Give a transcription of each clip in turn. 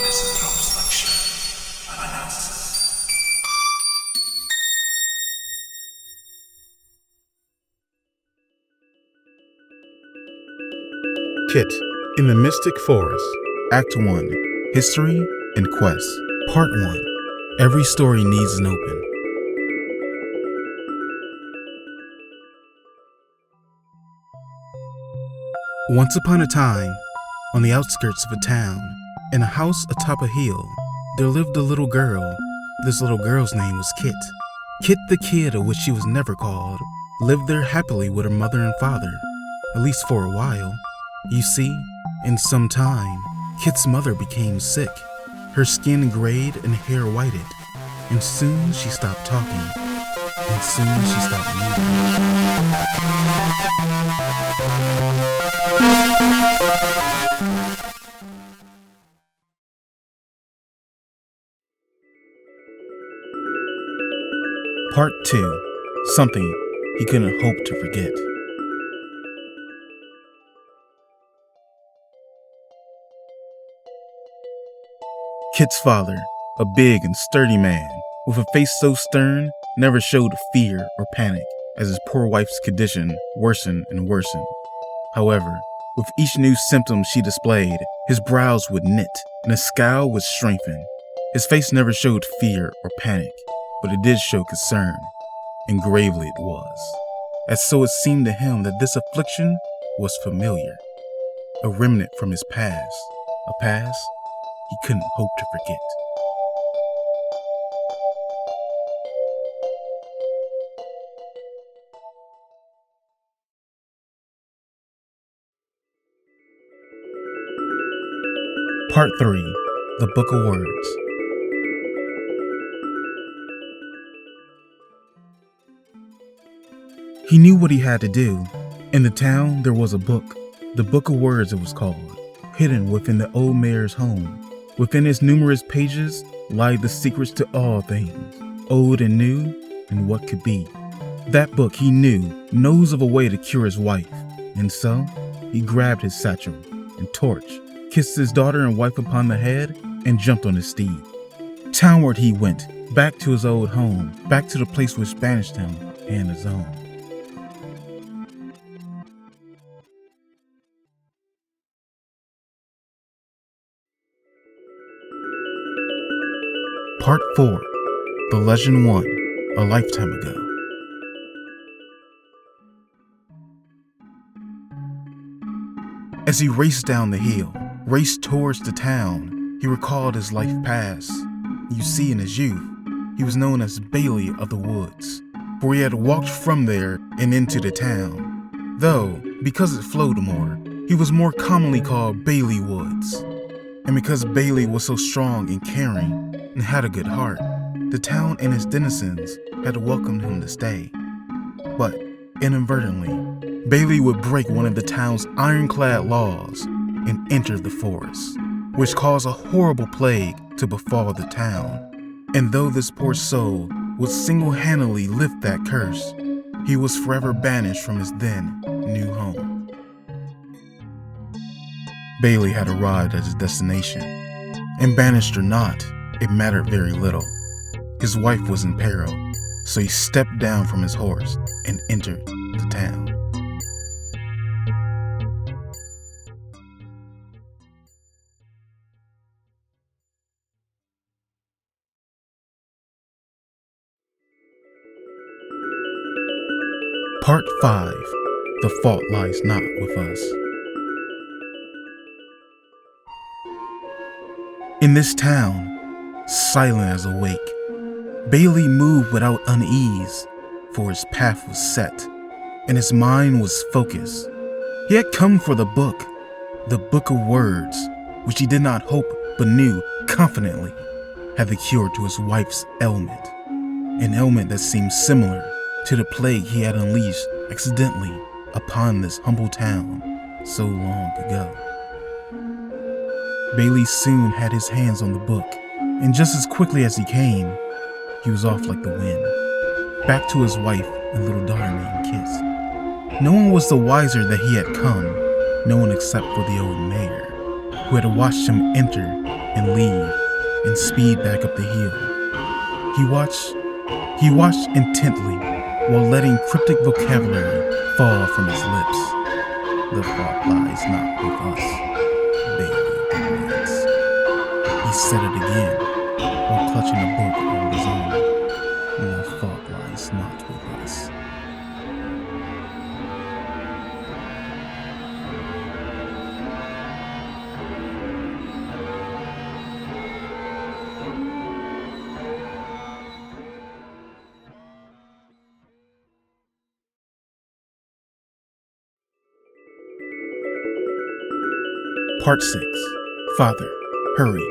Misanthrope's lecture and analysis. Kit in the Mystic Forest, Act 1, History and Quest, Part 1. Every story needs an open. Once upon a time, on the outskirts of a town, in a house atop a hill, there lived a little girl. This little girl's name was Kit. Kit the kid, of which she was never called, lived there happily with her mother and father, at least for a while. You see, in some time, Kit's mother became sick. Her skin grayed and hair whited, and soon she stopped talking, and soon she stopped moving. Part 2. Something he couldn't hope to forget. Kit's father, a big and sturdy man, with a face so stern, never showed fear or panic as his poor wife's condition worsened and worsened. However, with each new symptom she displayed, his brows would knit and his scowl would strengthen. His face never showed fear or panic, but it did show concern, and gravely it was, as so it seemed to him that this affliction was familiar, a remnant from his past, a past he couldn't hope to forget. Part 3. The Book of Words. He knew what he had to do. In the town, there was a book. The Book of Words it was called, hidden within the old mayor's home. Within its numerous pages lied the secrets to all things, old and new, and what could be. That book, he knew, knows of a way to cure his wife, and so he grabbed his satchel and torch, kissed his daughter and wife upon the head, and jumped on his steed. Townward he went, back to his old home, back to the place which banished him and his own. Part 4. The Legend 1, a lifetime ago. As he raced down the hill, raced towards the town, he recalled his life past. You see, in his youth, he was known as Bailey of the Woods, for he had walked from there and into the town. Though, because it flowed more, he was more commonly called Bailey Woods. And because Bailey was so strong and caring, and had a good heart, the town and its denizens had welcomed him to stay. But, inadvertently, Bailey would break one of the town's ironclad laws and enter the forest, which caused a horrible plague to befall the town. And though this poor soul would single-handedly lift that curse, he was forever banished from his then new home. Bailey had arrived at his destination, and banished or not, it mattered very little. His wife was in peril, so he stepped down from his horse and entered the town. Part 5. The fault lies not with us. In this town, silent as a wake, Bailey moved without unease, for his path was set, and his mind was focused. He had come for the book of words, which he did not hope but knew confidently had the cure to his wife's ailment, an ailment that seemed similar to the plague he had unleashed accidentally upon this humble town so long ago. Bailey soon had his hands on the book, and just as quickly as he came, he was off like the wind, back to his wife and little daughter named Kit. No one was the wiser that he had come, no one except for the old mayor. who had watched him enter and leave and speed back up the hill. He watched intently while letting cryptic vocabulary fall from his lips. The fault lies not with us, Bailey of the Woods. He said it again while clutching a book all his own. The fault lies not with us. Part 6. Father, hurry.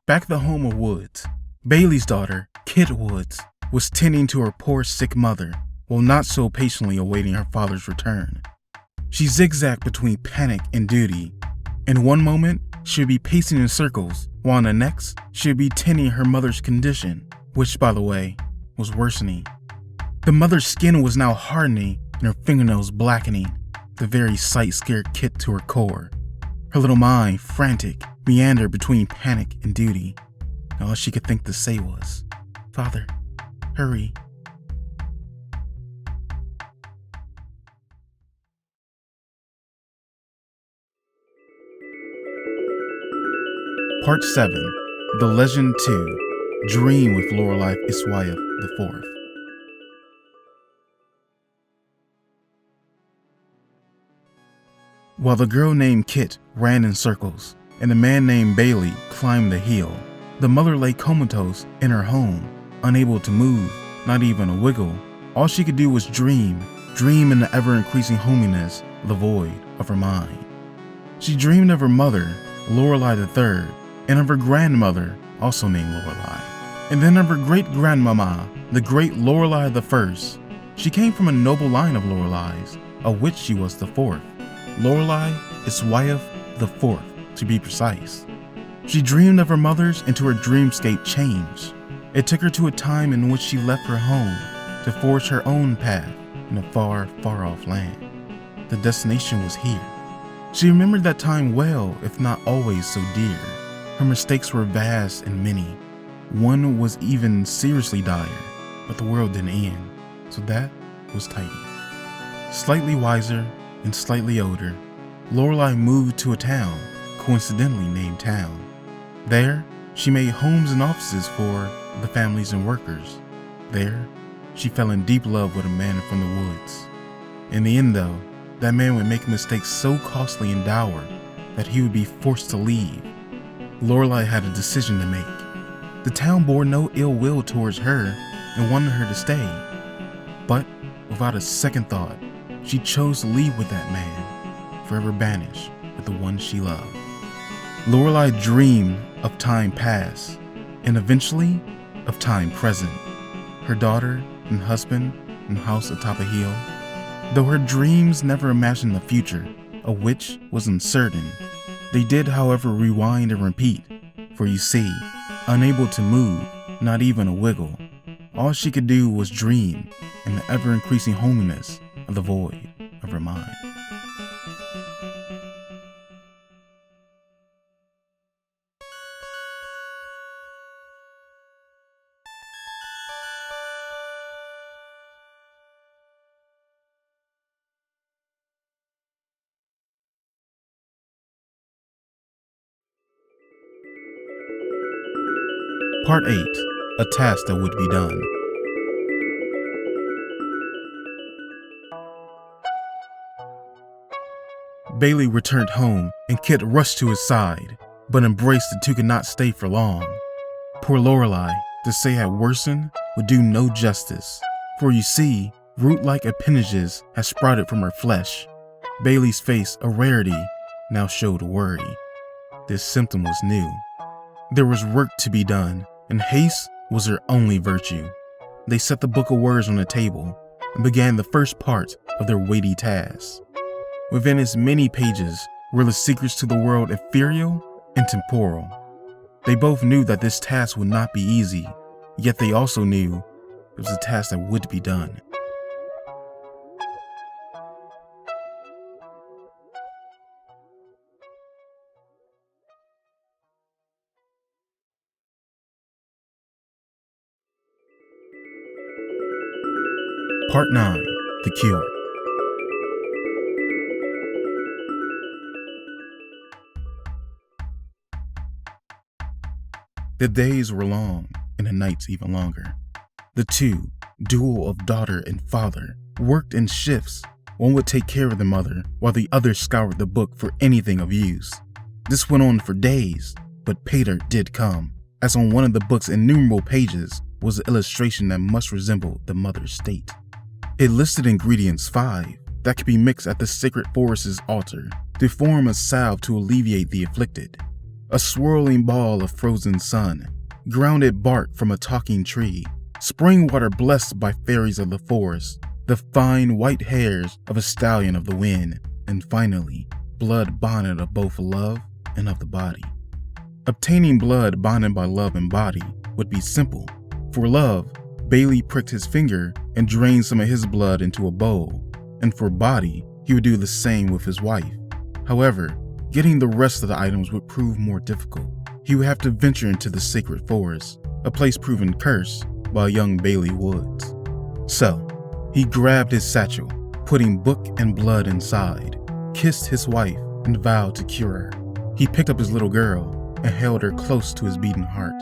Back at the home of Woods, Bailey's daughter, Kit Woods, was tending to her poor sick mother while not so patiently awaiting her father's return. She zigzagged between panic and duty. In one moment, she would be pacing in circles, while in the next, she would be tending her mother's condition, which, by the way, was worsening. The mother's skin was now hardening and her fingernails blackening. The very sight scared Kit to her core. Her little mind, frantic, meandered between panic and duty. And all she could think to say was, "Father, hurry." Part 7. The Legend 2. Dream with Lorelai Eisweirth IV. While the girl named Kit ran in circles, and the man named Bailey climbed the hill, the mother lay comatose in her home, unable to move, not even a wiggle. All she could do was dream in the ever-increasing hominess of the void of her mind. She dreamed of her mother, Lorelai III, and of her grandmother, also named Lorelai, and then of her great-grandmama, the great Lorelai I. She came from a noble line of Lorelais, of which she was the fourth. Lorelai Eisweirth IV, to be precise. She dreamed of her mother's and to her dreamscape changed. It took her to a time in which she left her home to forge her own path in a far, far off land. The destination was here. She remembered that time well, if not always so dear. Her mistakes were vast and many. One was even seriously dire, but the world didn't end, so that was tidy. Slightly wiser and slightly older, Lorelai moved to a town, coincidentally named Town. There, she made homes and offices for the families and workers. There, she fell in deep love with a man from the woods. In the end though, that man would make mistakes so costly and dour that he would be forced to leave. Lorelai had a decision to make. The town bore no ill will towards her and wanted her to stay. But without a second thought, she chose to leave with that man, forever banished with the one she loved. Lorelai dreamed of time past, and eventually of time present. Her daughter and husband and house atop a hill. Though her dreams never imagined the future, of which was uncertain, they did however rewind and repeat. For you see, unable to move, not even a wiggle, all she could do was dream in the ever-increasing hominess of the void of her mind. Part 8. A task that would be done. Bailey returned home and Kit rushed to his side, but embraced the two could not stay for long. Poor Lorelai, to say had worsened, would do no justice, for you see, root-like appendages had sprouted from her flesh. Bailey's face, a rarity, now showed worry. This symptom was new. There was work to be done, and haste was her only virtue. They set the book of words on the table and began the first part of their weighty task. Within its many pages were the secrets to the world ethereal and temporal. They both knew that this task would not be easy, yet they also knew It was a task that would be done. Part 9. The Cure. The days were long, and the nights even longer. The two, duo of daughter and father, worked in shifts. One would take care of the mother, while the other scoured the book for anything of use. This went on for days, but pay dirt did come, as on one of the book's innumerable pages was an illustration that must resemble the mother's state. It listed ingredients 5 that could be mixed at the sacred forest's altar to form a salve to alleviate the afflicted. A swirling ball of frozen sun, grounded bark from a talking tree, spring water blessed by fairies of the forest, the fine white hairs of a stallion of the wind, and finally, blood bonded of both love and of the body. Obtaining blood bonded by love and body would be simple. For love, Bailey pricked his finger and drained some of his blood into a bowl, and for body, he would do the same with his wife. However, getting the rest of the items would prove more difficult. He would have to venture into the sacred forest, a place proven cursed by young Bailey Woods. So, he grabbed his satchel, putting book and blood inside, kissed his wife, and vowed to cure her. He picked up his little girl and held her close to his beating heart.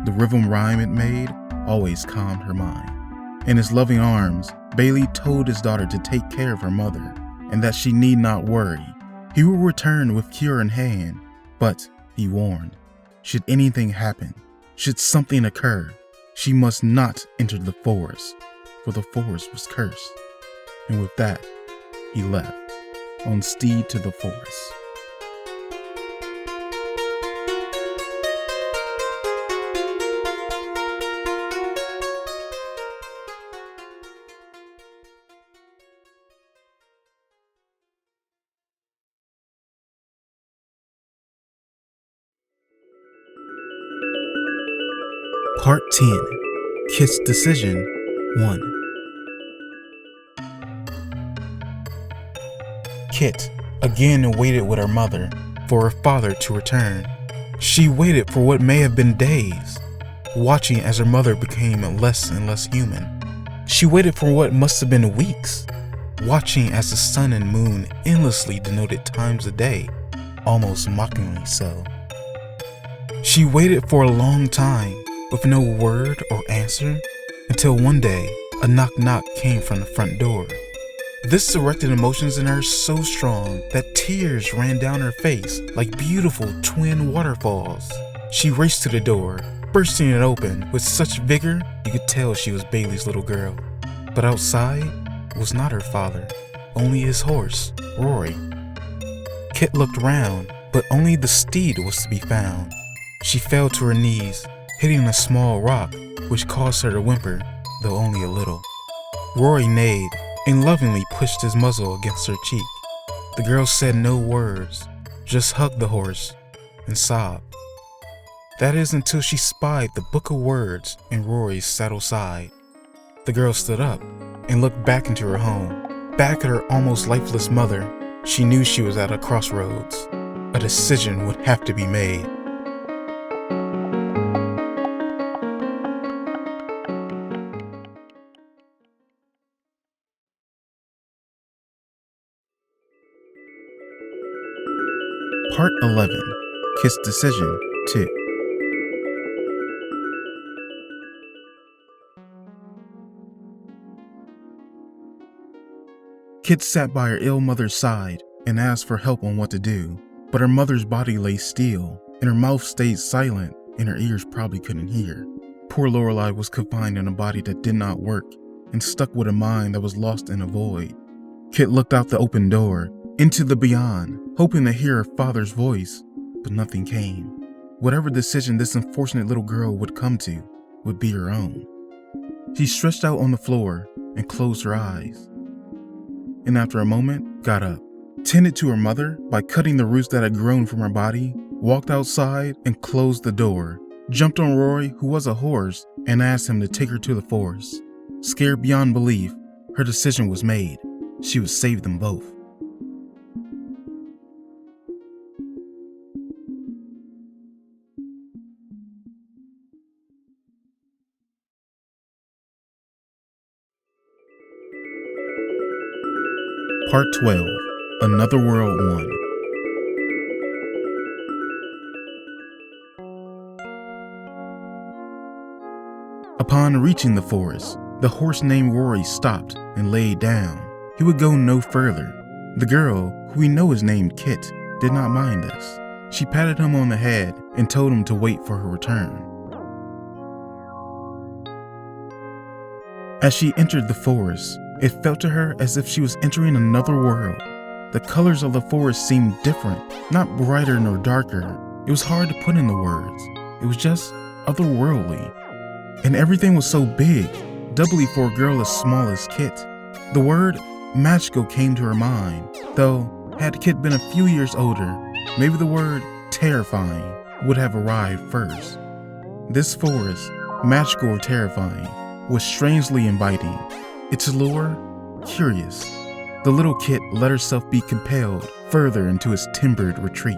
The rhythm rhyme it made always calmed her mind. In his loving arms, Bailey told his daughter to take care of her mother and that she need not worry. He will return with cure in hand, but, he warned, should anything happen, should something occur, she must not enter the forest, for the forest was cursed. And with that, he left, on steed to the forest. Part 10. 𝐻𝐤𝐤𝐞 Decision 1. Kit again waited with her mother for her father to return. She waited for what may have been days, watching as her mother became less and less human. She waited for what must have been weeks, watching as the sun and moon endlessly denoted times a day, almost mockingly so. She waited for a long time, with no word or answer, until one day, a knock-knock came from the front door. This directed emotions in her so strong that tears ran down her face like beautiful twin waterfalls. She raced to the door, bursting it open with such vigor you could tell she was Bailey's little girl. But outside was not her father, only his horse, Rory. Kit looked round, but only the steed was to be found. She fell to her knees, hitting a small rock, which caused her to whimper, though only a little. Rory neighed and lovingly pushed his muzzle against her cheek. The girl said no words, just hugged the horse and sobbed. That is until she spied the book of words in Rory's saddle side. The girl stood up and looked back into her home, back at her almost lifeless mother. She knew she was at a crossroads. A decision would have to be made. Part 11. 𝐻𝐤𝐤𝐞 Decision 2. Kit sat by her ill mother's side and asked for help on what to do, but her mother's body lay still, and her mouth stayed silent, and her ears probably couldn't hear. Poor Lorelai was confined in a body that did not work, and stuck with a mind that was lost in a void. Kit looked out the open door, into the beyond, hoping to hear her father's voice, but nothing came. Whatever decision this unfortunate little girl would come to would be her own. She stretched out on the floor and closed her eyes, and after a moment, got up, tended to her mother by cutting the roots that had grown from her body, walked outside and closed the door, jumped on Rory, who was a horse, and asked him to take her to the forest. Scared beyond belief, her decision was made. She would save them both. Part 12. Another World 1. Upon reaching the forest, the horse named Rory stopped and laid down. He would go no further. The girl, who we know is named Kit, did not mind this. She patted him on the head and told him to wait for her return. As she entered the forest, it felt to her as if she was entering another world. The colors of the forest seemed different, not brighter nor darker. It was hard to put into words. It was just otherworldly. And everything was so big, doubly for a girl as small as Kit. The word magical came to her mind, though had Kit been a few years older, maybe the word terrifying would have arrived first. This forest, magical or terrifying, was strangely inviting. Its lure, curious. The little Kit let herself be compelled further into its timbered retreat.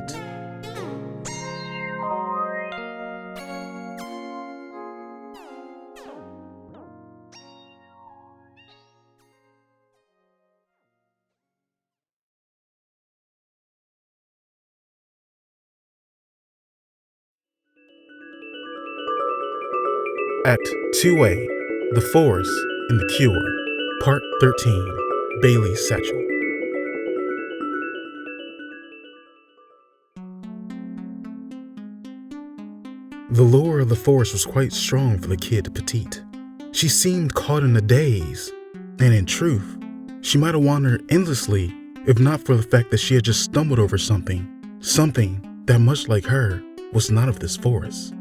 Act 2A, The Forest and the Cure, Part 13, Bailey's Satchel. The lure of the forest was quite strong for the kid petite. She seemed caught in a daze, and in truth, she might have wandered endlessly if not for the fact that she had just stumbled over something that, much like her, was not of this forest.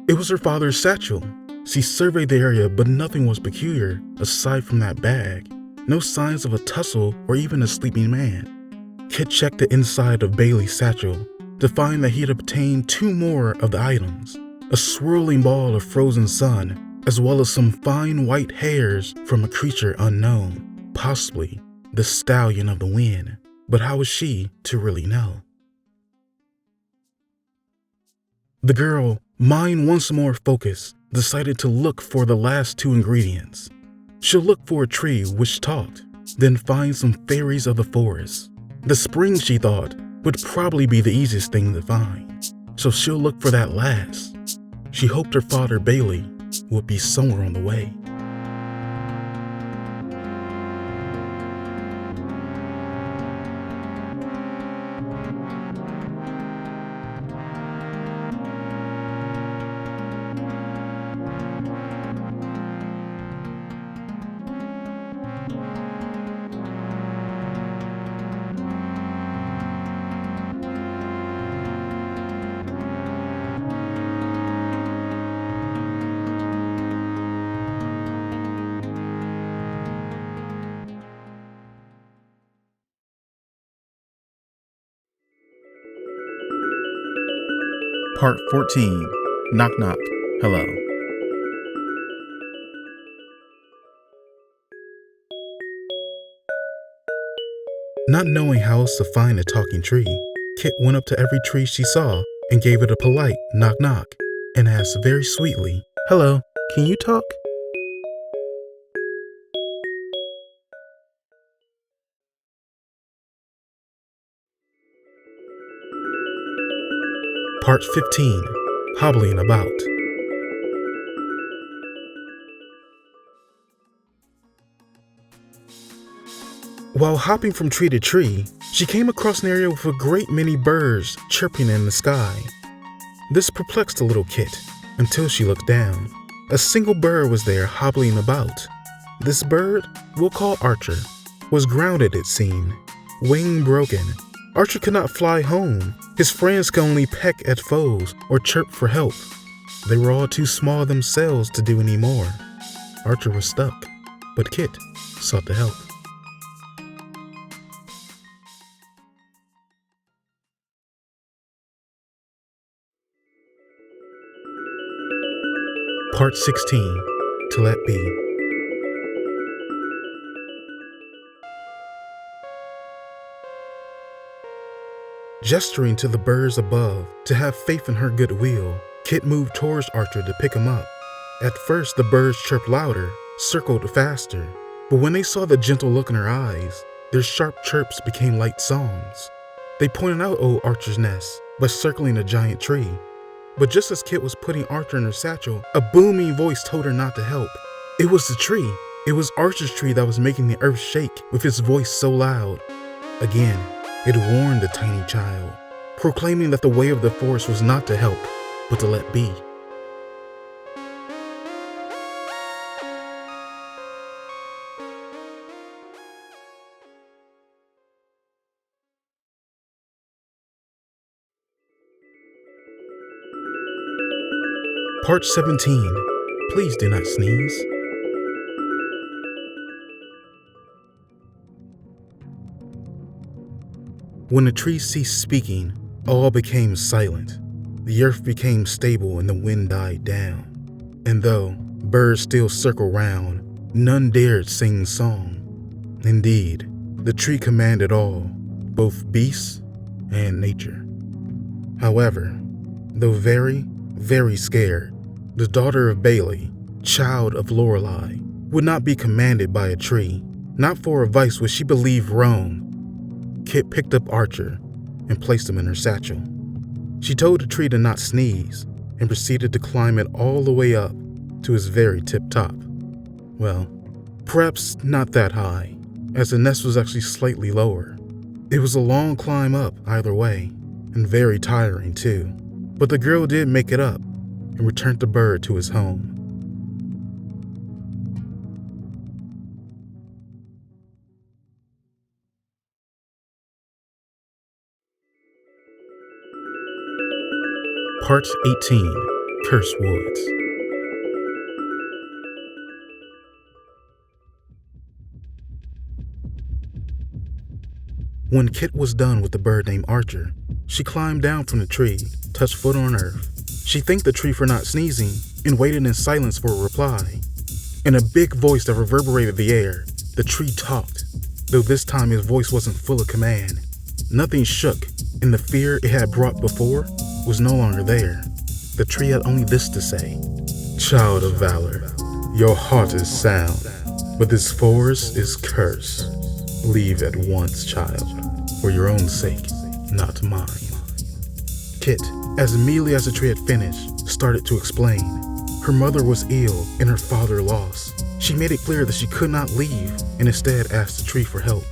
It was her father's satchel. She surveyed the area, but nothing was peculiar aside from that bag. No signs of a tussle or even a sleeping man. Kit checked the inside of Bailey's satchel to find that he had obtained 2 more of the items, a swirling ball of frozen sun, as well as some fine white hairs from a creature unknown, possibly the stallion of the wind. But how was she to really know? The girl, mind once more focused, decided to look for the last 2 ingredients. She'll look for a tree which talked, then find some fairies of the forest. The spring, she thought, would probably be the easiest thing to find, so she'll look for that last. She hoped her father Bailey would be somewhere on the way. Part 14. Knock Knock. Hello. Not knowing how else to find a talking tree, Kit went up to every tree she saw and gave it a polite knock knock and asked very sweetly, "Hello, can you talk?" Part 15. Hobbling About. While hopping from tree to tree, she came across an area with a great many birds chirping in the sky. This perplexed the little Kit until she looked down. A single bird was there hobbling about. This bird, we'll call Archer, was grounded, it seemed, wing broken. Archer could not fly home. His friends could only peck at foes or chirp for help. They were all too small themselves to do any more. Archer was stuck, but Kit sought to help. Part 16. To Let Be. Gesturing to the birds above to have faith in her goodwill, Kit moved towards Archer to pick him up. At first, the birds chirped louder, circled faster, but when they saw the gentle look in her eyes, their sharp chirps became light songs. They pointed out old Archer's nest by circling a giant tree. But just as Kit was putting Archer in her satchel, a booming voice told her not to help. It was the tree. It was Archer's tree that was making the earth shake with its voice so loud. Again, it warned the tiny child, proclaiming that the way of the forest was not to help, but to let be. Part 17. Please do not sneeze. When the tree ceased speaking, all became silent. The earth became stable and the wind died down. And though birds still circled round, none dared sing song. Indeed, the tree commanded all, both beasts and nature. However, though very, very scared, the daughter of Bailey, child of Lorelai, would not be commanded by a tree, not for advice which she believed wrong. Kit picked up Archer and placed him in her satchel. She told the tree to not sneeze and proceeded to climb it all the way up to its very tip top. Well, perhaps not that high, as the nest was actually slightly lower. It was a long climb up either way, and very tiring too, but the girl did make it up and returned the bird to his home. Part 18. Cursed Woods. When Kit was done with the bird named Archer, she climbed down from the tree, touched foot on earth. She thanked the tree for not sneezing and waited in silence for a reply. In a big voice that reverberated the air, the tree talked, though this time his voice wasn't full of command. Nothing shook, and the fear it had brought before was no longer there. The tree had only this to say: "Child of valor, your heart is sound, but this forest is cursed. Leave at once, child, for your own sake, not mine." Kit, as immediately as the tree had finished, started to explain. Her mother was ill and her father lost. She made it clear that she could not leave and instead asked the tree for help.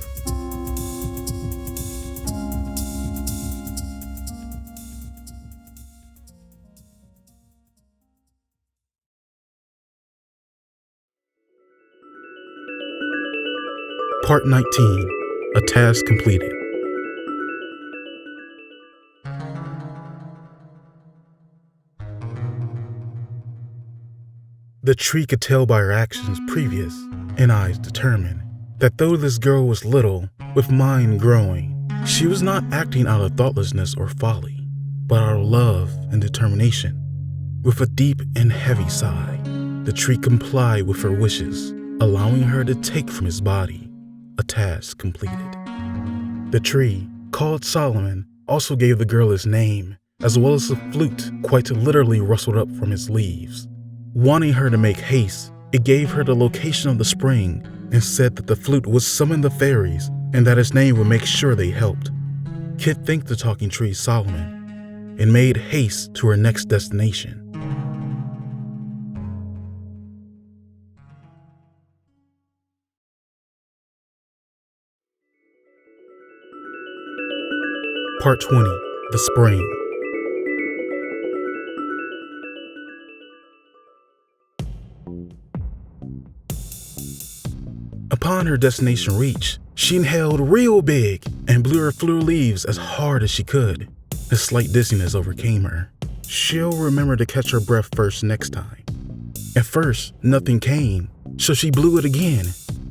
Part 19. A task completed. The tree could tell by her actions previous and eyes determined that though this girl was little, with mind growing, she was not acting out of thoughtlessness or folly, but out of love and determination. With a deep and heavy sigh, the tree complied with her wishes, allowing her to take from his body a task completed. The tree, called Solomon, also gave the girl his name, as well as a flute quite literally rustled up from its leaves. Wanting her to make haste, it gave her the location of the spring and said that the flute would summon the fairies and that its name would make sure they helped. Kit thanked the talking tree Solomon and made haste to her next destination. Part 20. The Spring. Upon her destination reach, she inhaled real big and blew her fleur leaves as hard as she could. A slight dizziness overcame her. She'll remember to catch her breath first next time. At first, nothing came, so she blew it again,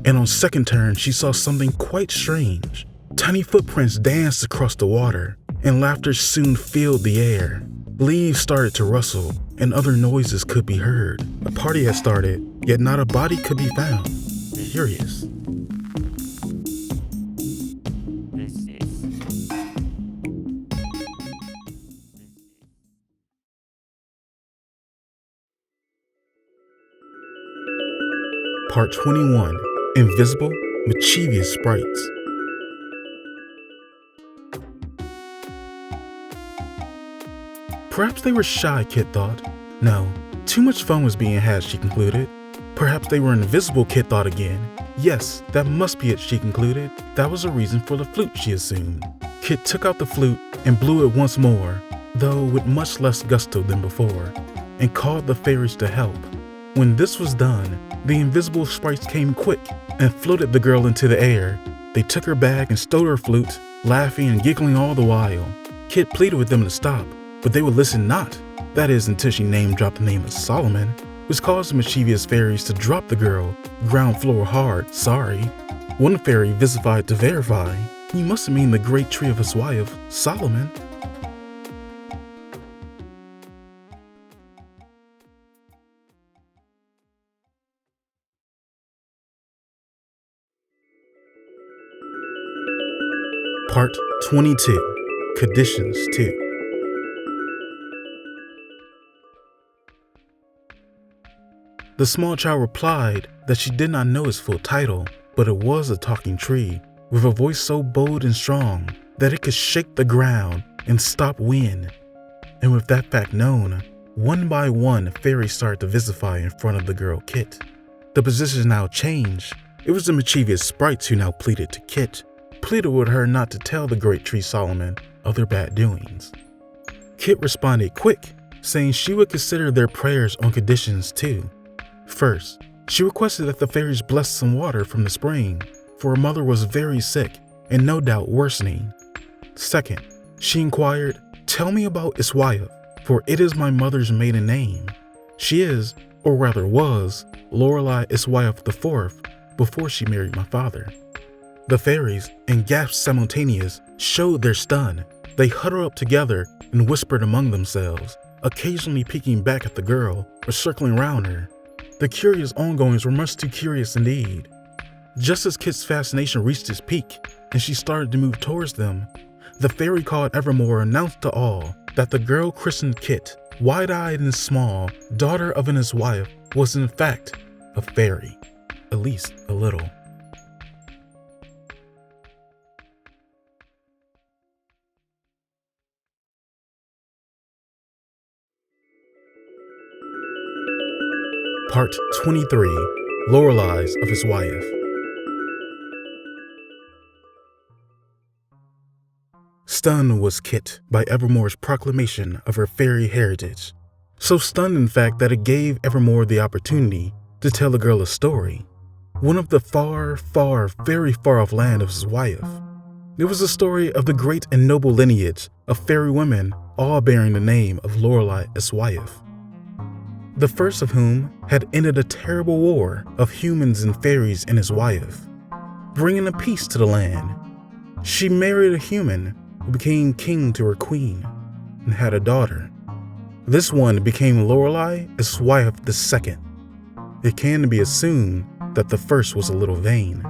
and on second turn she saw something quite strange. Tiny footprints danced across the water, and laughter soon filled the air. Leaves started to rustle, and other noises could be heard. A party had started, yet not a body could be found. Curious. Part 21, Invisible, Mischievous Sprites. Perhaps they were shy, Kit thought. No, too much fun was being had, she concluded. Perhaps they were invisible, Kit thought again. Yes, that must be it, she concluded. That was a reason for the flute, she assumed. Kit took out the flute and blew it once more, though with much less gusto than before, and called the fairies to help. When this was done, the invisible sprites came quick and floated the girl into the air. They took her bag and stowed her flute, laughing and giggling all the while. Kit pleaded with them to stop, but they would listen not. That is, until she name-dropped the name of Solomon, which caused the mischievous fairies to drop the girl, ground floor hard, sorry. One fairy visified to verify, "You must mean the great tree of Eisweirth, Solomon." Part 22, Conditions 2. The small child replied that she did not know his full title, but it was a talking tree, with a voice so bold and strong that it could shake the ground and stop wind. And with that fact known, one by one fairies started to visify in front of the girl Kit. The position now changed. It was the mischievous sprites who now pleaded to Kit, pleaded with her not to tell the great tree Solomon of their bad doings. Kit responded quick, saying she would consider their prayers on conditions too. First, she requested that the fairies bless some water from the spring, for her mother was very sick and no doubt worsening. Second, she inquired, "Tell me about Eisweirth, for it is my mother's maiden name. She is, or rather was, Lorelai Eisweirth IV before she married my father." The fairies, in gasps simultaneous, showed their stun. They huddled up together and whispered among themselves, occasionally peeking back at the girl or circling around her. The curious ongoings were much too curious indeed. Just as Kit's fascination reached its peak and she started to move towards them, the fairy called Evermore announced to all that the girl christened Kit, wide-eyed and small, daughter of an Eisweirth, was in fact a fairy, at least a little. Part 23, Lorelais of Eisweirth. Stunned was Kit by Evermore's proclamation of her fairy heritage. So stunned, in fact, that it gave Evermore the opportunity to tell the girl a story. One of the far, very far-off land of Eisweirth. It was a story of the great and noble lineage of fairy women, all bearing the name of Lorelai Eisweirth. The first of whom had ended a terrible war of humans and fairies in Eisweirth, bringing a peace to the land. She married a human who became king to her queen and had a daughter. This one became Lorelai Eisweirth II. It can be assumed that the first was a little vain.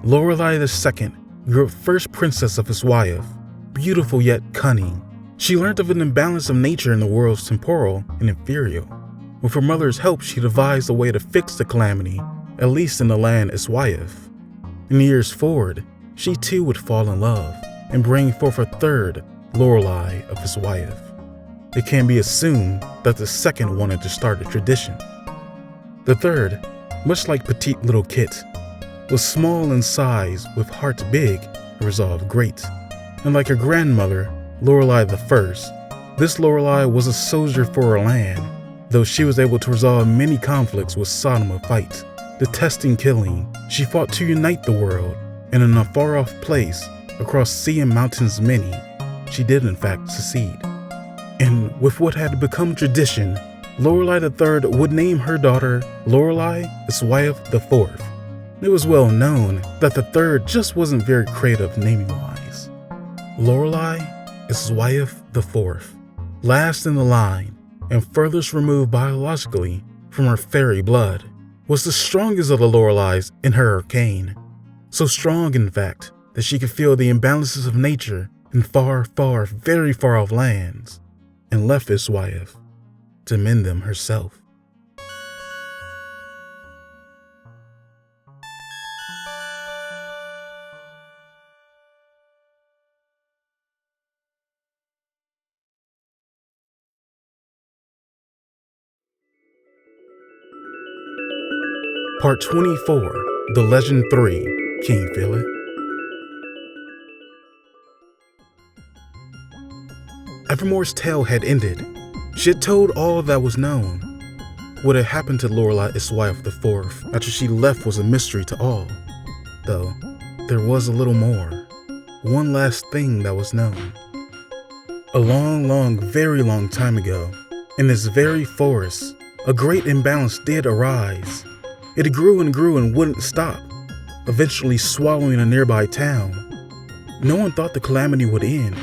Lorelai II grew up first princess of Eisweirth, beautiful yet cunning. She learned of an imbalance of nature in the world's temporal and inferior. With her mother's help, she devised a way to fix the calamity, at least in the land Eisweirth. In years forward, she too would fall in love and bring forth a third Lorelai of Eisweirth. It can be assumed that the second wanted to start a tradition. The third, much like petite little Kit, was small in size with heart big and resolve great. And like her grandmother, Lorelai I, this Lorelai was a soldier for her land, though she was able to resolve many conflicts with Sodom fight. Detesting killing, she fought to unite the world, and in a far-off place, across sea and mountains many, she did in fact succeed. And with what had become tradition, Lorelai III would name her daughter Lorelai Eisweirth IV. It was well known that the third just wasn't very creative naming-wise. Lorelai Eisweirth IV, last in the line and furthest removed biologically from her fairy blood, was the strongest of the Lorelais in her arcane. So strong, in fact, that she could feel the imbalances of nature in very far-off lands, and left Eisweirth to mend them herself. Part 24, The Legend 3, Can You Feel It? Evermore's tale had ended. She had told all that was known. What had happened to Lorelai, Eisweirth IV, after she left was a mystery to all. Though, there was a little more. One last thing that was known. A long, very long time ago, in this very forest, a great imbalance did arise. It grew and wouldn't stop, eventually swallowing a nearby town. No one thought the calamity would end,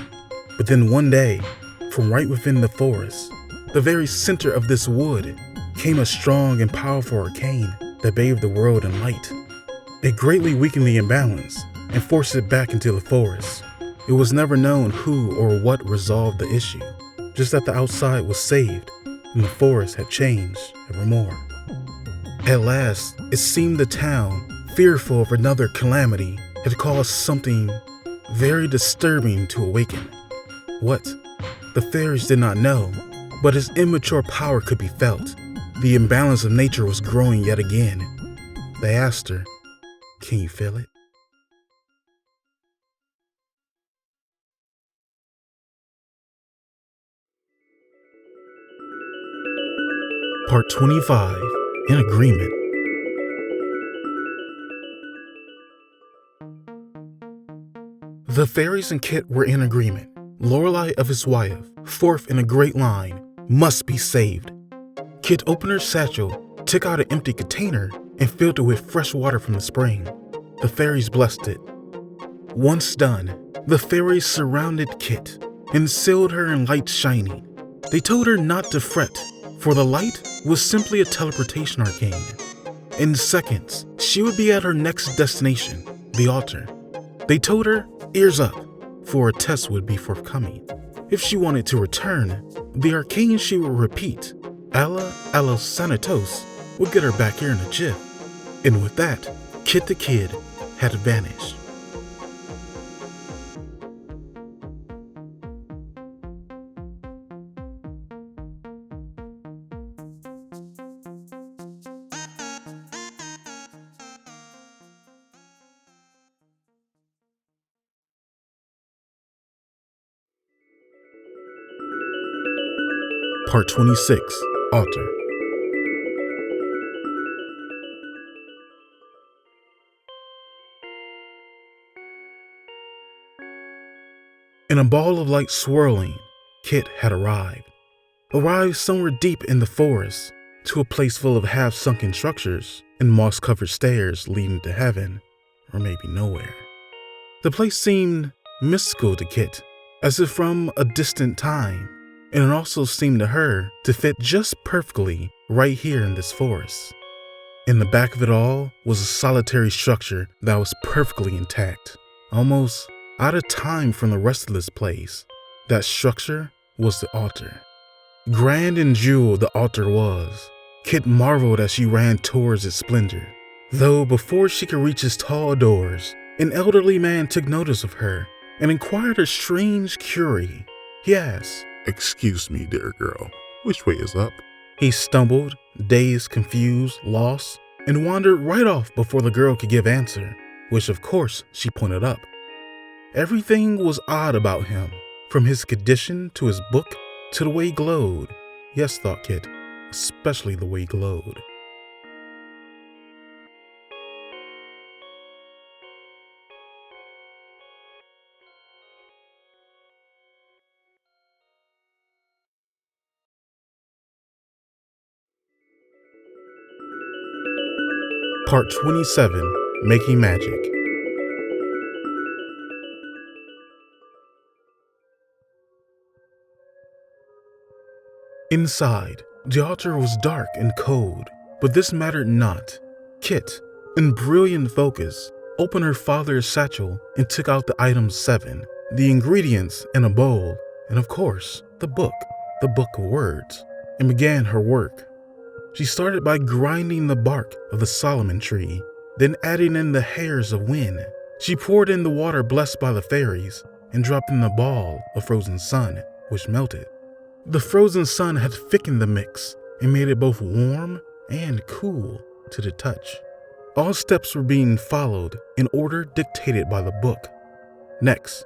but then one day, from right within the forest, the very center of this wood, came a strong and powerful arcane that bathed the world in light. It greatly weakened the imbalance and forced it back into the forest. It was never known who or what resolved the issue, just that the outside was saved and the forest had changed evermore. At last, it seemed the town, fearful of another calamity, had caused something very disturbing to awaken. What? The fairies did not know, but its immature power could be felt. The imbalance of nature was growing yet again. They asked her, "Can you feel it?" Part 25, In Agreement. The fairies and Kit were in agreement. Lorelai of Eisweirth, fourth in a great line, must be saved. Kit opened her satchel, took out an empty container, and filled it with fresh water from the spring. The fairies blessed it. Once done, the fairies surrounded Kit and sealed her in light shining. They told her not to fret, for the light was simply a teleportation arcane. In seconds, she would be at her next destination, the altar. They told her, ears up, for a test would be forthcoming. If she wanted to return, the arcane she would repeat, 𝐿𝐿 Sanitos, would get her back here in a jiff. And with that, Kit the Kid had vanished. Part 26, Altar. In a ball of light swirling, Kit had arrived somewhere deep in the forest, to a place full of half-sunken structures and moss-covered stairs leading to heaven, or maybe nowhere. The place seemed mystical to Kit, as if from a distant time, and it also seemed to her to fit just perfectly right here in this forest. In the back of it all was a solitary structure that was perfectly intact, almost out of time from the rest of this place. That structure was the altar. Grand and jeweled the altar was. Kit marveled as she ran towards its splendor. Though before she could reach its tall doors, an elderly man took notice of her and inquired a strange query. He asked, "Excuse me, dear girl, which way is up?" He stumbled, dazed, confused, lost, and wandered right off before the girl could give answer, which of course she pointed up. Everything was odd about him, from his condition to his book to the way he glowed. Yes, thought Kit, especially the way he glowed. Part 27, Making Magic. Inside, the altar was dark and cold, but this mattered not. Kit, in brilliant focus, opened her father's satchel and took out the items 7, the ingredients in a bowl, and of course, the book of words, and began her work. She started by grinding the bark of the Solomon tree, then adding in the hairs of wind. She poured in the water blessed by the fairies and dropped in the ball of frozen sun, which melted. The frozen sun had thickened the mix and made it both warm and cool to the touch. All steps were being followed in order dictated by the book. Next,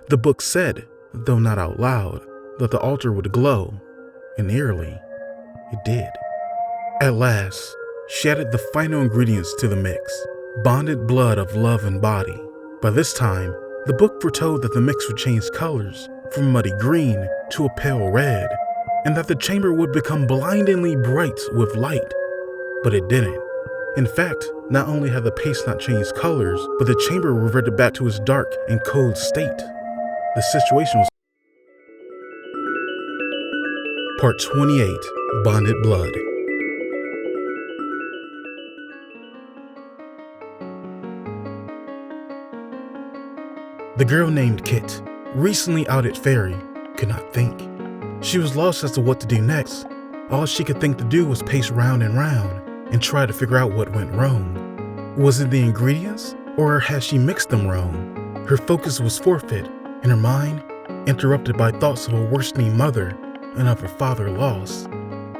the book said, though not out loud, that the altar would glow, and eerily, it did. At last, she added the final ingredients to the mix, bonded blood of love and body. By this time, the book foretold that the mix would change colors from muddy green to a pale red, and that the chamber would become blindingly bright with light. But it didn't. In fact, not only had the paste not changed colors, but the chamber reverted back to its dark and cold state. The situation was Part 28, Bonded Blood. The girl named Kit, recently outed fairy, could not think. She was lost as to what to do next. All she could think to do was pace round and round and try to figure out what went wrong. Was it the ingredients, or had she mixed them wrong? Her focus was forfeit, and her mind interrupted by thoughts of a worsening mother and of her father lost.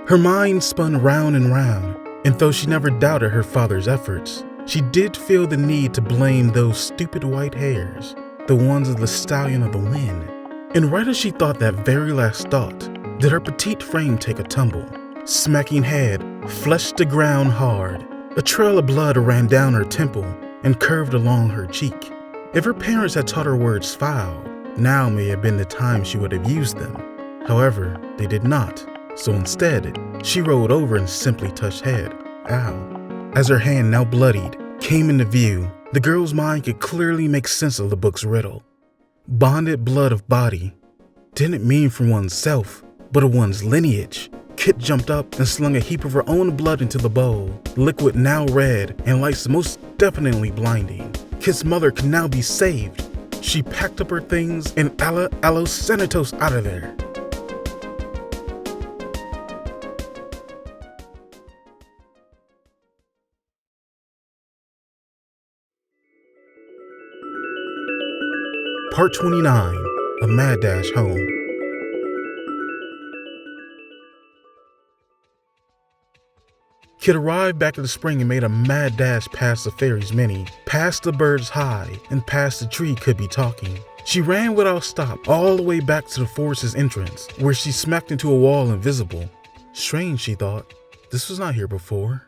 Her mind spun round and round, and though she never doubted her father's efforts, she did feel the need to blame those stupid white hairs, the ones of the stallion of the wind. And right as she thought that very last thought, did her petite frame take a tumble, smacking head, flesh to ground hard. A trail of blood ran down her temple and curved along her cheek. If her parents had taught her words foul, now may have been the time she would have used them. However, they did not, so instead, she rolled over and simply touched head. Ow. As her hand, now bloodied, came into view, the girl's mind could clearly make sense of the book's riddle. Bonded blood of body didn't mean for oneself, but of one's lineage. Kit jumped up and slung a heap of her own blood into the bowl, liquid now red and lights most definitely blinding. Kit's mother could now be saved. She packed up her things and aloe sanitos out of there. Part 29, A Mad Dash Home. Kit arrived back at the spring and made a mad dash past the fairy's mini, past the bird's high, and past the tree could be talking. She ran without stop all the way back to the forest's entrance, where she smacked into a wall invisible. Strange, she thought. This was not here before.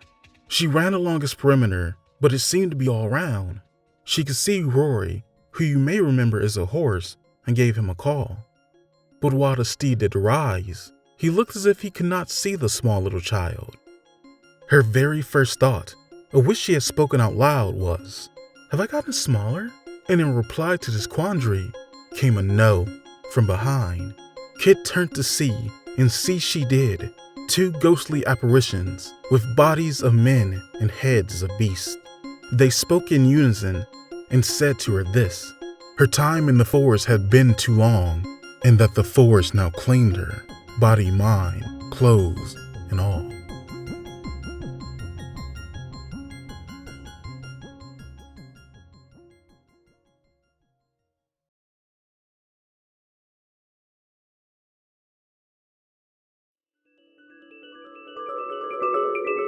She ran along its perimeter, but it seemed to be all round. She could see Rory, who you may remember is a horse, and gave him a call. But while the steed did rise, he looked as if he could not see the small little child. Her very first thought, of which she had spoken out loud, was, "Have I gotten smaller?" And in reply to this quandary, came a no from behind. Kit turned to see, and see she did, two ghostly apparitions with bodies of men and heads of beasts. They spoke in unison and said to her this: her time in the forest had been too long, and that the forest now claimed her, body, mind, clothes, and all.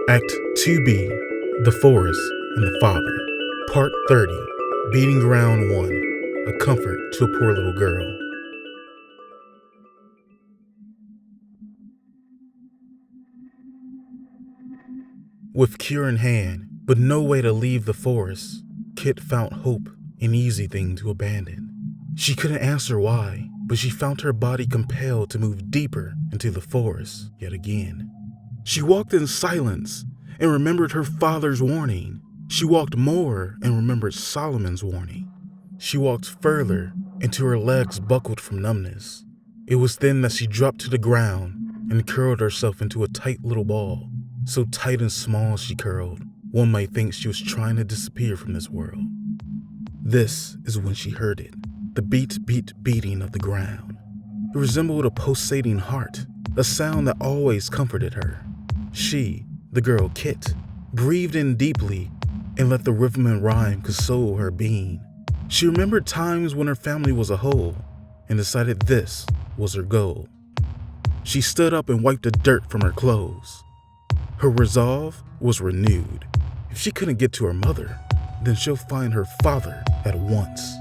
Act 2B, The Forest and the Father. Part 30, Beating Ground 1, A Comfort to a Poor Little Girl. With cure in hand, but no way to leave the forest, Kit found hope an easy thing to abandon. She couldn't answer why, but she found her body compelled to move deeper into the forest yet again. She walked in silence and remembered her father's warning. She walked more and remembered Solomon's warning. She walked further until her legs buckled from numbness. It was then that she dropped to the ground and curled herself into a tight little ball. So tight and small she curled, one might think she was trying to disappear from this world. This is when she heard it, the beating of the ground. It resembled a pulsating heart, a sound that always comforted her. She, the girl Kit, breathed in deeply and let the rhythm and rhyme console her being. She remembered times when her family was a whole and decided this was her goal. She stood up and wiped the dirt from her clothes. Her resolve was renewed. If she couldn't get to her mother, then she'll find her father at once.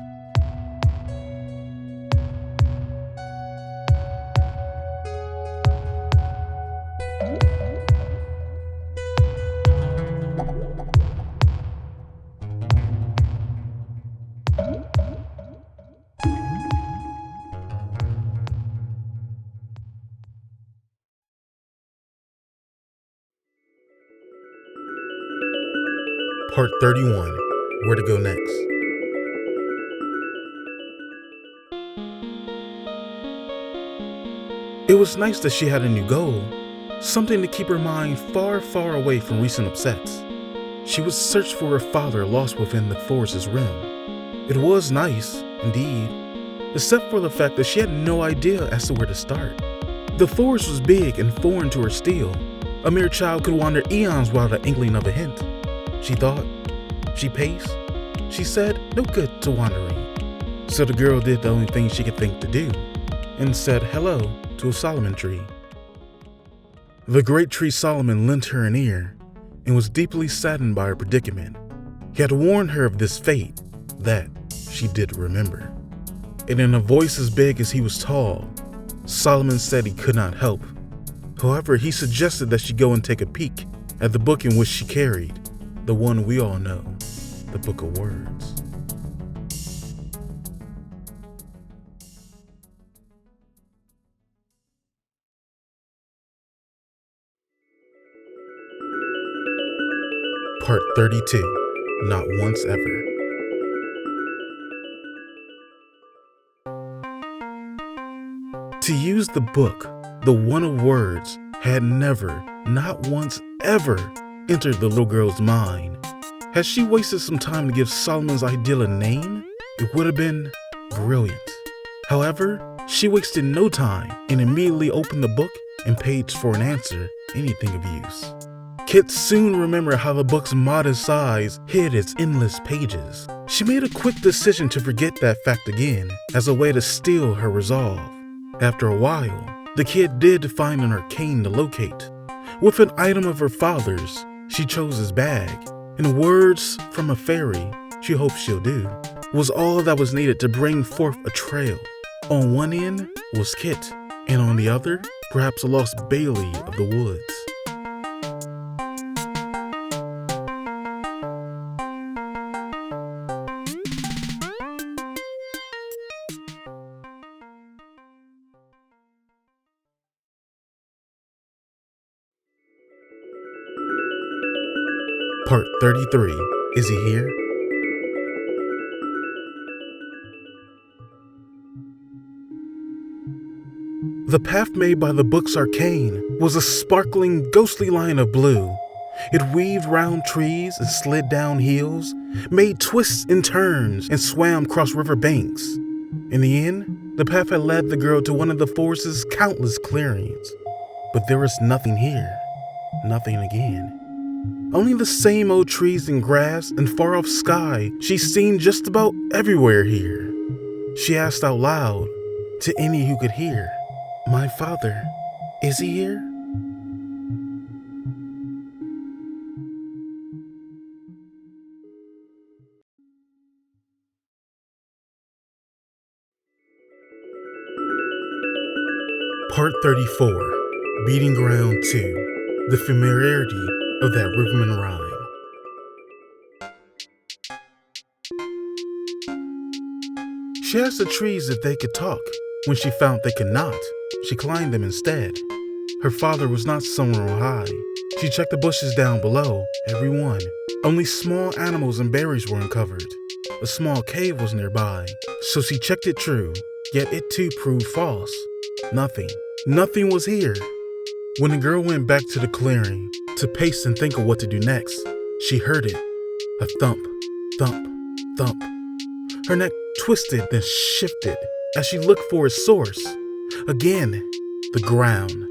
Part 31, Where to Go Next. It was nice that she had a new goal, something to keep her mind far, far away from recent upsets. She would search for her father lost within the forest's rim. It was nice, indeed, except for the fact that she had no idea as to where to start. The forest was big and foreign to her still. A mere child could wander eons without an inkling of a hint. She thought. She paced. She said no good to wandering. So the girl did the only thing she could think to do, and said hello to a Solomon tree. The great tree Solomon lent her an ear, and was deeply saddened by her predicament. He had warned her of this fate, that she did remember. And in a voice as big as he was tall, Solomon said he could not help. However, he suggested that she go and take a peek at the book in which she carried, the one we all know, the Book of Words. Part 32, Not Once Ever. To use the book, the one of words, had never, not once ever, entered the little girl's mind. Had she wasted some time to give Solomon's ideal a name, it would have been brilliant. However, she wasted no time and immediately opened the book and paged for an answer, anything of use. Kit soon remembered how the book's modest size hid its endless pages. She made a quick decision to forget that fact again as a way to steel her resolve. After a while, the kid did find an arcane to locate. With an item of her father's, she chose his bag, and words from a fairy, she hoped she'll do, was all that was needed to bring forth a trail. On one end was Kit, and on the other, perhaps a lost Bailey of the woods. Part 33, Is he here? The path made by the book's arcane was a sparkling, ghostly line of blue. It weaved round trees and slid down hills, made twists and turns, and swam across river banks. In the end, the path had led the girl to one of the forest's countless clearings. But there was nothing here, nothing again. Only the same old trees and grass and far-off sky she's seen just about everywhere here. She asked out loud, to any who could hear, "My father, is he here?" Part 34, Beating Ground 2, The Familiarity of That Riverman Rhyme. She asked the trees if they could talk. When she found they could not, she climbed them instead. Her father was not somewhere on high. She checked the bushes down below, every one. Only small animals and berries were uncovered. A small cave was nearby, so she checked it true, yet it too proved false. Nothing was here. When the girl went back to the clearing to pace and think of what to do next, she heard it. A thump, thump, thump. Her neck twisted, then shifted as she looked for its source. Again, the ground.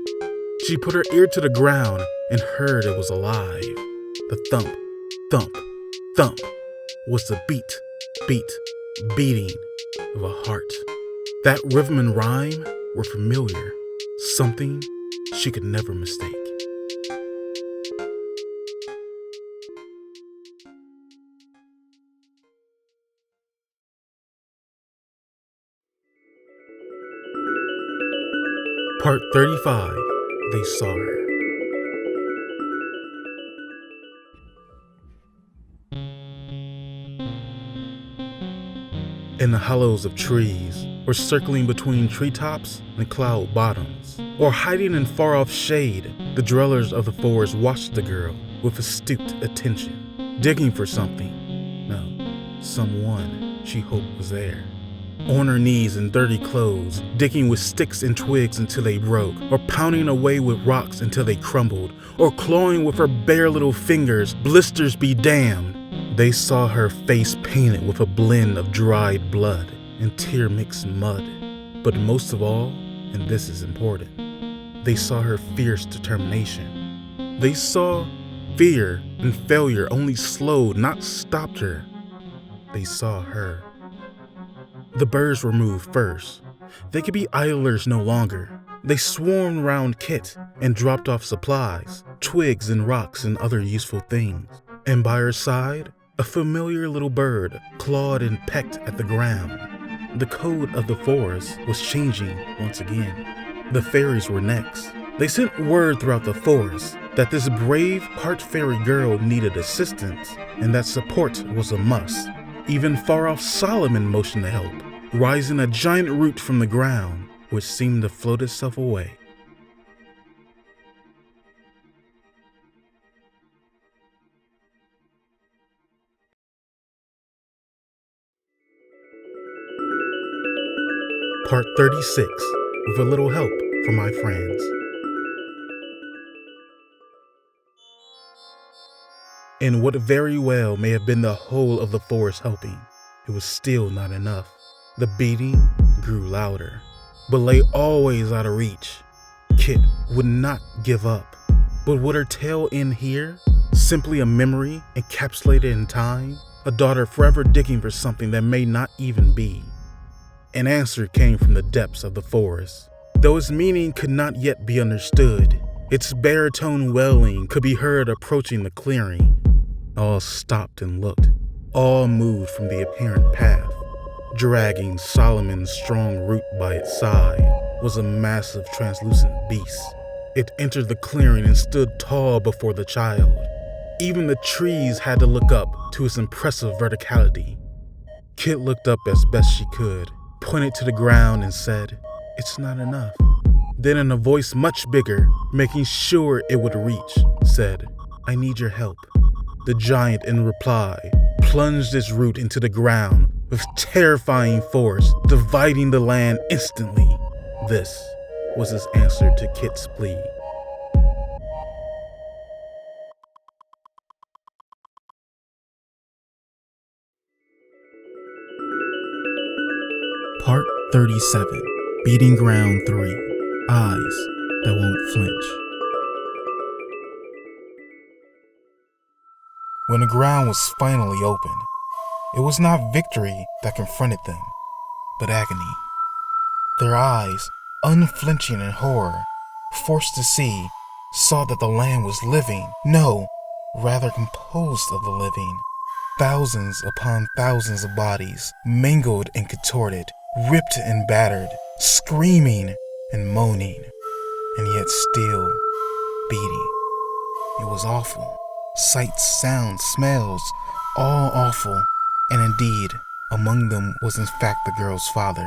She put her ear to the ground and heard it was alive. The thump, thump, thump was the beating of a heart. That riverman rhyme were familiar, something she could never mistake. Part 35. They saw her. In the hollows of trees, or circling between treetops and cloud bottoms, or hiding in far-off shade, the dwellers of the forest watched the girl with astute attention, digging for something. No, someone she hoped was there. On her knees in dirty clothes, digging with sticks and twigs until they broke, or pounding away with rocks until they crumbled, or clawing with her bare little fingers, blisters be damned. They saw her face painted with a blend of dried blood and tear-mixed mud. But most of all, and this is important, they saw her fierce determination. They saw fear and failure only slowed, not stopped her. They saw her. The birds were moved first. They could be idlers no longer. They swarmed round Kit and dropped off supplies, twigs and rocks and other useful things. And by her side, a familiar little bird clawed and pecked at the ground. The code of the forest was changing once again. The fairies were next. They sent word throughout the forest that this brave part-fairy girl needed assistance and that support was a must. Even far-off Solomon motioned to help, rising a giant root from the ground, which seemed to float itself away. Part 36, with a little help from my friends. And what very well may have been the whole of the forest helping, it was still not enough. The beating grew louder, but lay always out of reach. Kit would not give up, but would her tale end here? Simply a memory encapsulated in time? A daughter forever digging for something that may not even be? An answer came from the depths of the forest, though its meaning could not yet be understood. Its baritone wailing could be heard approaching the clearing. All stopped and looked. All moved from the apparent path. Dragging Solomon's strong root by its side was a massive translucent beast. It entered the clearing and stood tall before the child. Even the trees had to look up to its impressive verticality. Kit looked up as best she could, pointed to the ground and said, "It's not enough." Then in a voice much bigger, making sure it would reach, said, "I need your help." The giant in reply plunged its root into the ground with terrifying force, dividing the land instantly. This was his answer to Kit's plea. Part 37, Beating Ground 3, Eyes That Won't Flinch. When the ground was finally open, it was not victory that confronted them, but agony. Their eyes, unflinching in horror, forced to see, saw that the land was living, no, rather composed of the living. Thousands upon thousands of bodies, mangled and contorted, ripped and battered, screaming and moaning, and yet still beating. It was awful. Sights, sounds, smells, all awful. And indeed, among them was in fact the girl's father,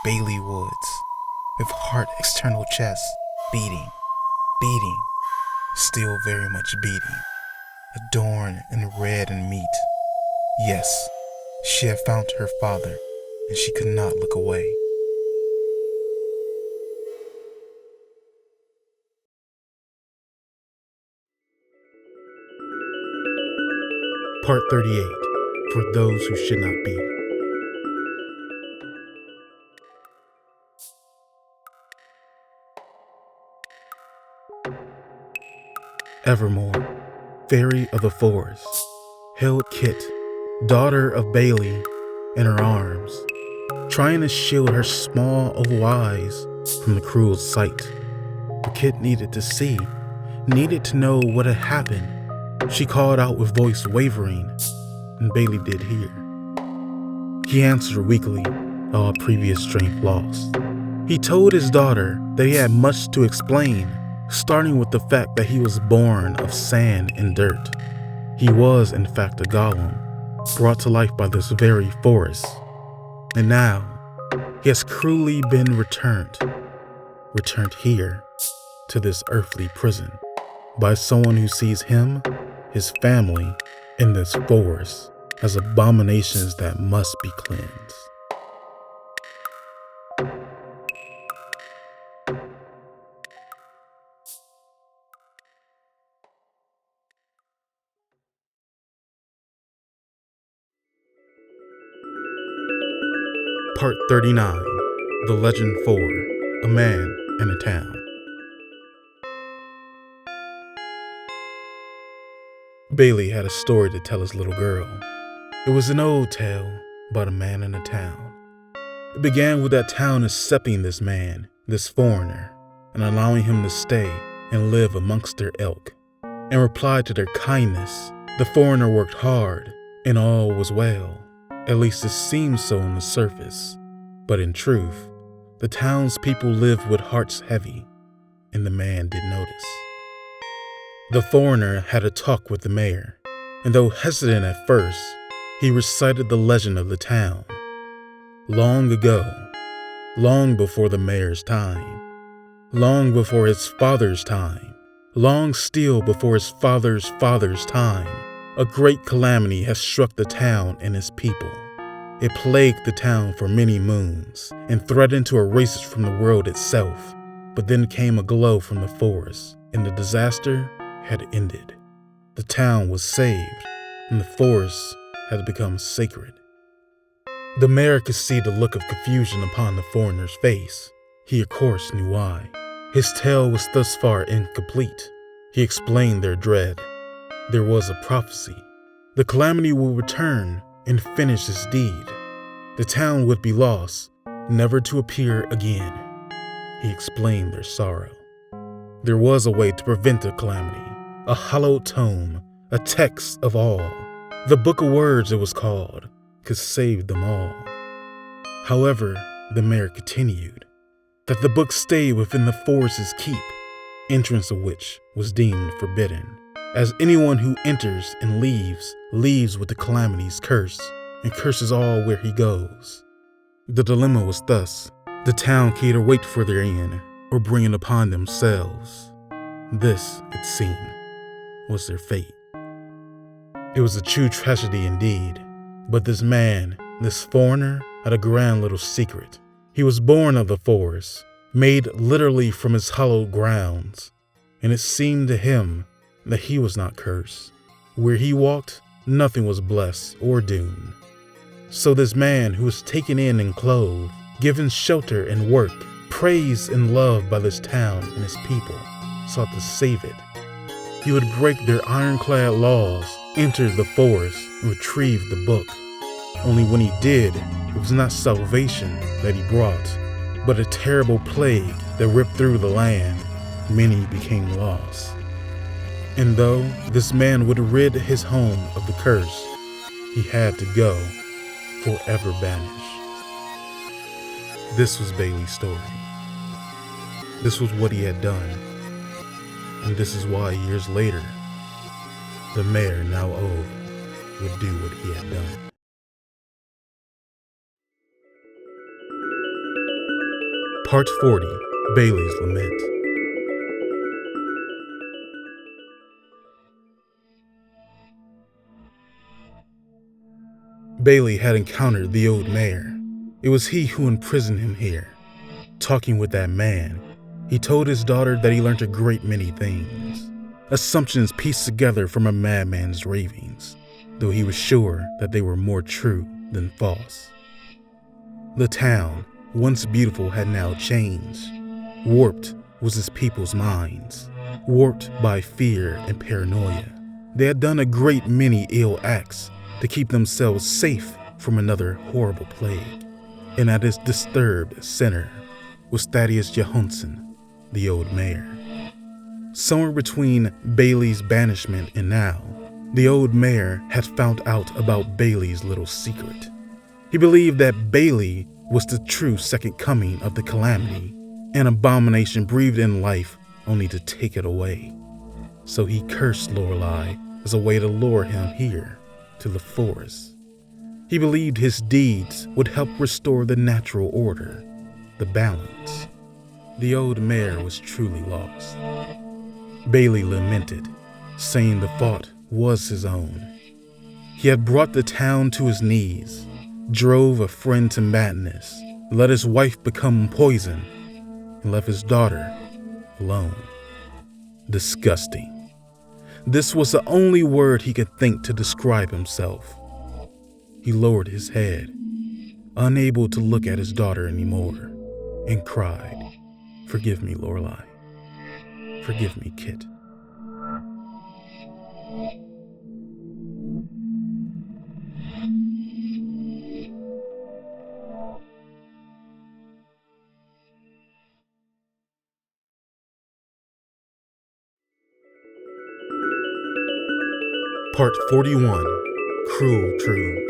Bailey Woods, with heart external chest, beating, still very much beating, adorned in red and meat. Yes, she had found her father, and she could not look away. Part 38, for those who should not be. Evermore, fairy of the forest, held Kit, daughter of Bailey, in her arms, trying to shield her small oval eyes from the cruel sight. But Kit needed to see, needed to know what had happened. She called out with voice wavering, and Bailey did hear. He answered weakly, all previous strength lost. He told his daughter that he had much to explain, starting with the fact that he was born of sand and dirt. He was, in fact, a golem, brought to life by this very forest. And now, he has cruelly been returned here to this earthly prison by someone who sees him, his family, and this forest as abominations that must be cleansed. Part 39, The Legend for A Man in a Town. Bailey had a story to tell his little girl. It was an old tale about a man in a town. It began with that town accepting this man, this foreigner, and allowing him to stay and live amongst their ilk. In reply to their kindness, the foreigner worked hard, and all was well. At least it seemed so on the surface. But in truth, the townspeople lived with hearts heavy, and the man did notice. The foreigner had a talk with the mayor, and though hesitant at first, he recited the legend of the town. Long ago, long before the mayor's time, long before his father's time, long still before his father's father's time, a great calamity has struck the town and its people. It plagued the town for many moons and threatened to erase it from the world itself. But then came a glow from the forest, and the disaster had ended. The town was saved, and the forest had become sacred. The mayor could see the look of confusion upon the foreigner's face. He, of course, knew why. His tale was thus far incomplete. He explained their dread. There was a prophecy. The calamity would return and finish its deed. The town would be lost, never to appear again. He explained their sorrow. There was a way to prevent the calamity, a hallowed tome, a text of all. The Book of Words, it was called, could save them all. However, the mayor continued, that the book stayed within the forest's keep, entrance of which was deemed forbidden, as anyone who enters and leaves with the calamity's curse, and curses all where he goes. The dilemma was thus, the town could either wait for their end, or bring it upon themselves. This, it seemed, was their fate. It was a true tragedy indeed, but this man, this foreigner, had a grand little secret. He was born of the forest, made literally from its hallowed grounds, and it seemed to him that he was not cursed. Where he walked, nothing was blessed or doomed. So this man who was taken in and clothed, given shelter and work, praised and loved by this town and its people, sought to save it. He would break their ironclad laws, enter the forest, and retrieve the book. Only when he did, it was not salvation that he brought, but a terrible plague that ripped through the land. Many became lost. And though this man would rid his home of the curse, he had to go, forever banished. This was Bailey's story. This was what he had done. And this is why years later, the mayor, now old, would do what he had done. Part 40, Bailey's Lament. Bailey had encountered the old mayor. It was he who imprisoned him here. Talking with that man, he told his daughter that he learned a great many things. Assumptions pieced together from a madman's ravings, though he was sure that they were more true than false. The town, once beautiful, had now changed. Warped was its people's minds, warped by fear and paranoia. They had done a great many ill acts to keep themselves safe from another horrible plague. And at its disturbed center was Thaddeus Johannson, the old mayor. Somewhere between Bailey's banishment and now, the old mayor had found out about Bailey's little secret. He believed that Bailey was the true second coming of the calamity, an abomination breathed in life only to take it away. So he cursed Lorelai as a way to lure him here to the forest. He believed his deeds would help restore the natural order, the balance. The old mare was truly lost. Bailey lamented, saying the fault was his own. He had brought the town to his knees, drove a friend to madness, let his wife become poison, and left his daughter alone. Disgusting. This was the only word he could think to describe himself. He lowered his head, unable to look at his daughter anymore, and cried, "Forgive me, Lorelai. Forgive me, Kit." Part 41. Cruel Truths.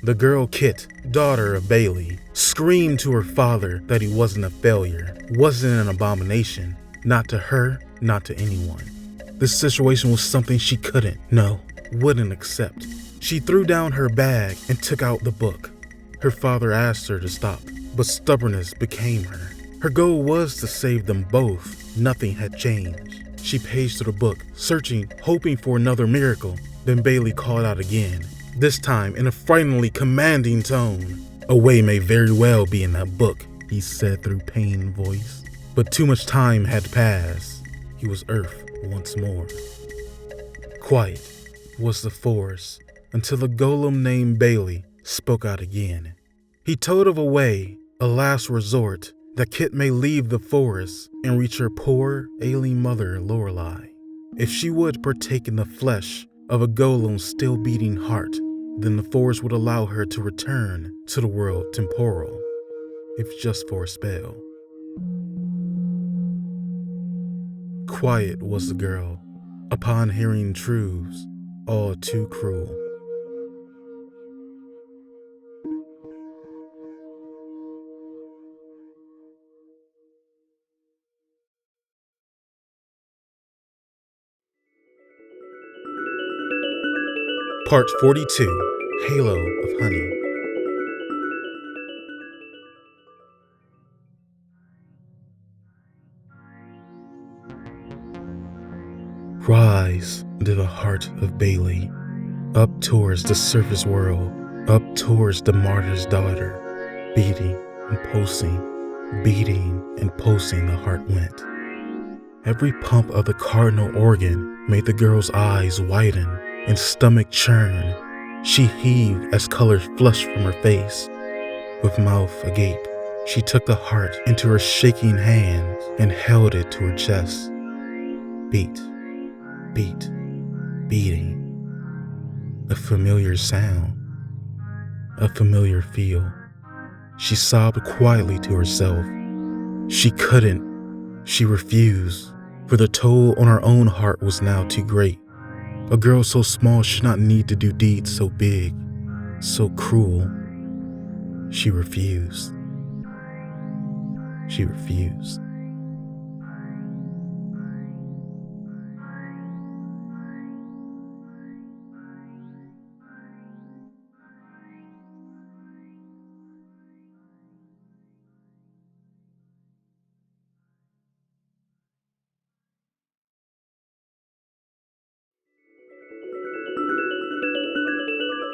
The girl Kit, daughter of Bailey, screamed to her father that he wasn't a failure, wasn't an abomination, not to her, not to anyone. This situation was something she wouldn't accept. She threw down her bag and took out the book. Her father asked her to stop, but stubbornness became her. Her goal was to save them both. Nothing had changed. She paged through the book, searching, hoping for another miracle. Then Bailey called out again, this time in a frighteningly commanding tone. "A way may very well be in that book," he said through pained voice. But too much time had passed. He was Earth once more. Quiet was the forest until a golem named Bailey spoke out again. He told of a way, a last resort, that Kit may leave the forest and reach her poor, ailing mother, Lorelai. If she would partake in the flesh of a golem's still beating heart, then the forest would allow her to return to the world temporal, if just for a spell. Quiet was the girl, upon hearing truths all too cruel. Part 42. Halo of Honey. Rise into the heart of Bailey, up towards the surface world, up towards the martyr's daughter. Beating and pulsing the heart went. Every pump of the cardinal organ made the girl's eyes widen and stomach churn. She heaved as color flushed from her face. With mouth agape, she took the heart into her shaking hands and held it to her chest. Beat, beat, beating. A familiar sound, a familiar feel. She sobbed quietly to herself. She couldn't, she refused, for the toll on her own heart was now too great. A girl so small should not need to do deeds so big, so cruel. She refused. She refused.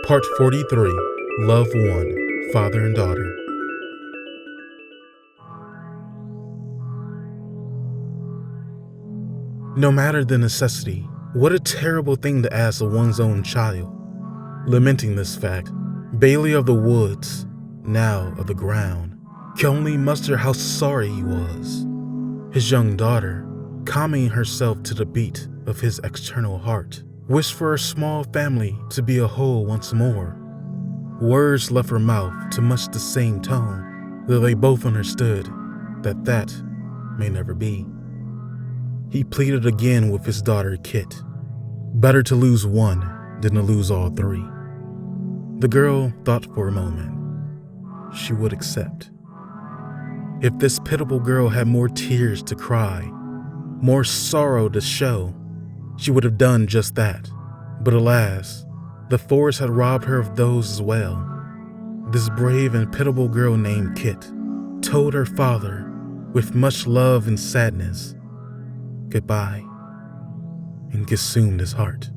Part 43. Love 1. Father and Daughter. No matter the necessity, what a terrible thing to ask of one's own child. Lamenting this fact, Bailey of the woods, now of the ground, could only muster how sorry he was. His young daughter, calming herself to the beat of his external heart, wished for her small family to be a whole once more. Words left her mouth to much the same tone, though they both understood that may never be. He pleaded again with his daughter Kit. Better to lose one than to lose all three. The girl thought for a moment. She would accept. If this pitiable girl had more tears to cry, more sorrow to show, she would have done just that. But alas, the forest had robbed her of those as well. This brave and pitiable girl named Kit told her father, with much love and sadness, goodbye, and consumed his heart.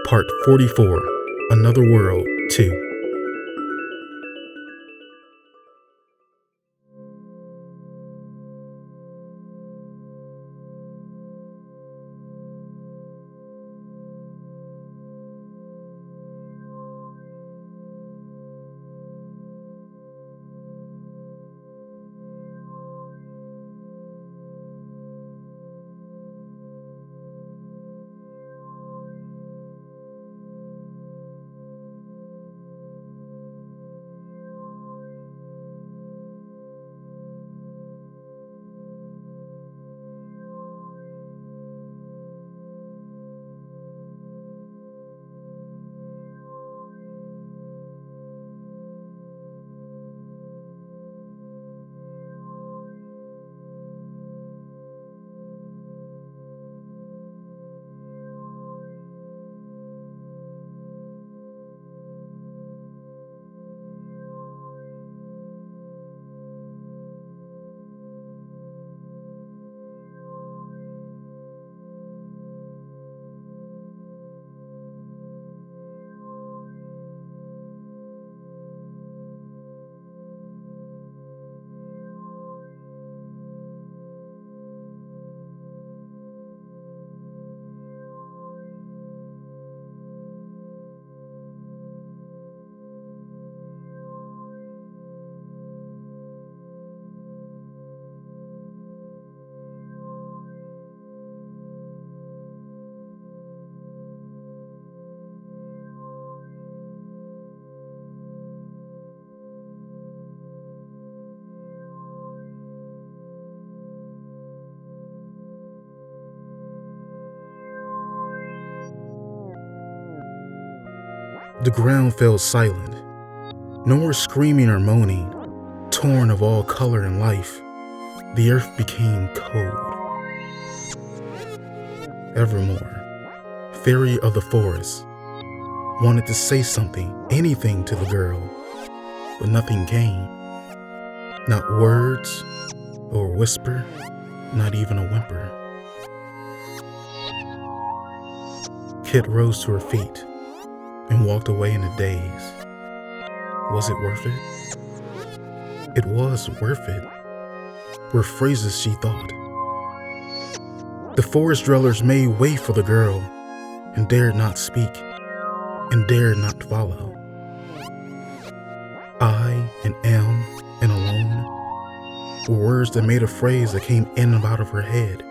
Part 44, Another World 2. The ground fell silent. No more screaming or moaning, torn of all color and life. The earth became cold. Evermore, Fairy of the Forest, wanted to say something, anything to the girl, but nothing came. Not words or a whisper, not even a whimper. Kit rose to her feet and walked away in a daze. Was it worth it? It was worth it, were phrases she thought. The forest dwellers made way for the girl and dared not speak and dared not follow. I and am and alone were words that made a phrase that came in and out of her head.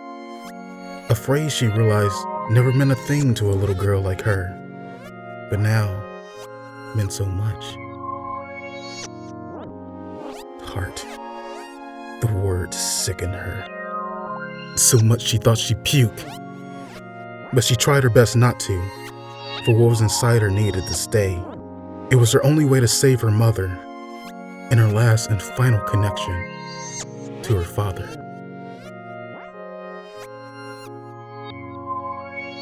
A phrase she realized never meant a thing to a little girl like her, but now meant so much. Heart. The word sickened her. So much she thought she'd puke. But she tried her best not to, for what was inside her needed to stay. It was her only way to save her mother and her last and final connection to her father.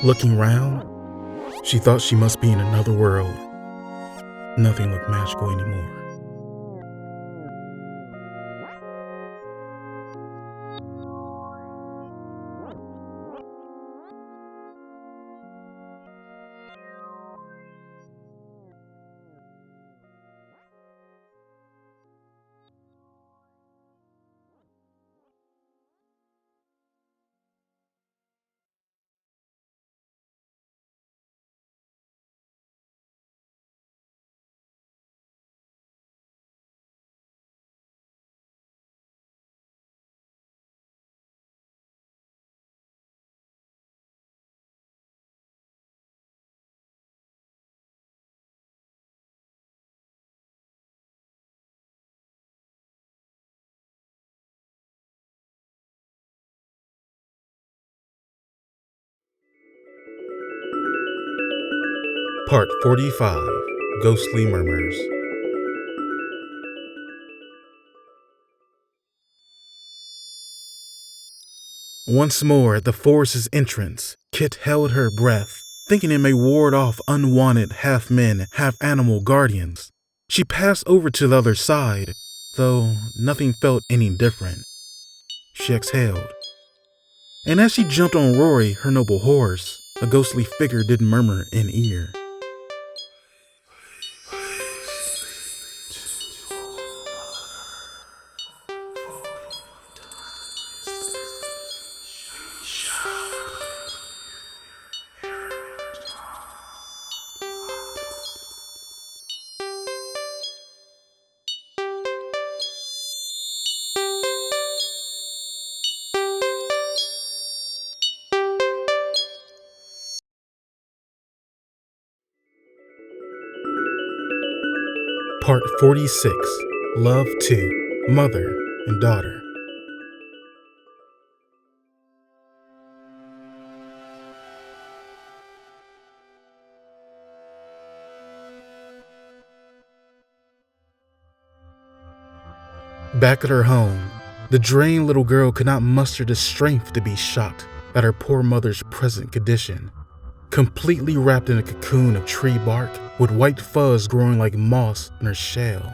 Looking round, she thought she must be in another world. Nothing looked magical anymore. Part 45, Ghostly Murmurs. Once more at the forest's entrance, Kit held her breath, thinking it may ward off unwanted half-men, half-animal guardians. She passed over to the other side, though nothing felt any different. She exhaled. And as she jumped on Rory, her noble horse, a ghostly figure did murmur in ear. Part 46, Love 2, Mother and Daughter. Back at her home, the drained little girl could not muster the strength to be shocked at her poor mother's present condition. Completely wrapped in a cocoon of tree bark, with white fuzz growing like moss in her shell,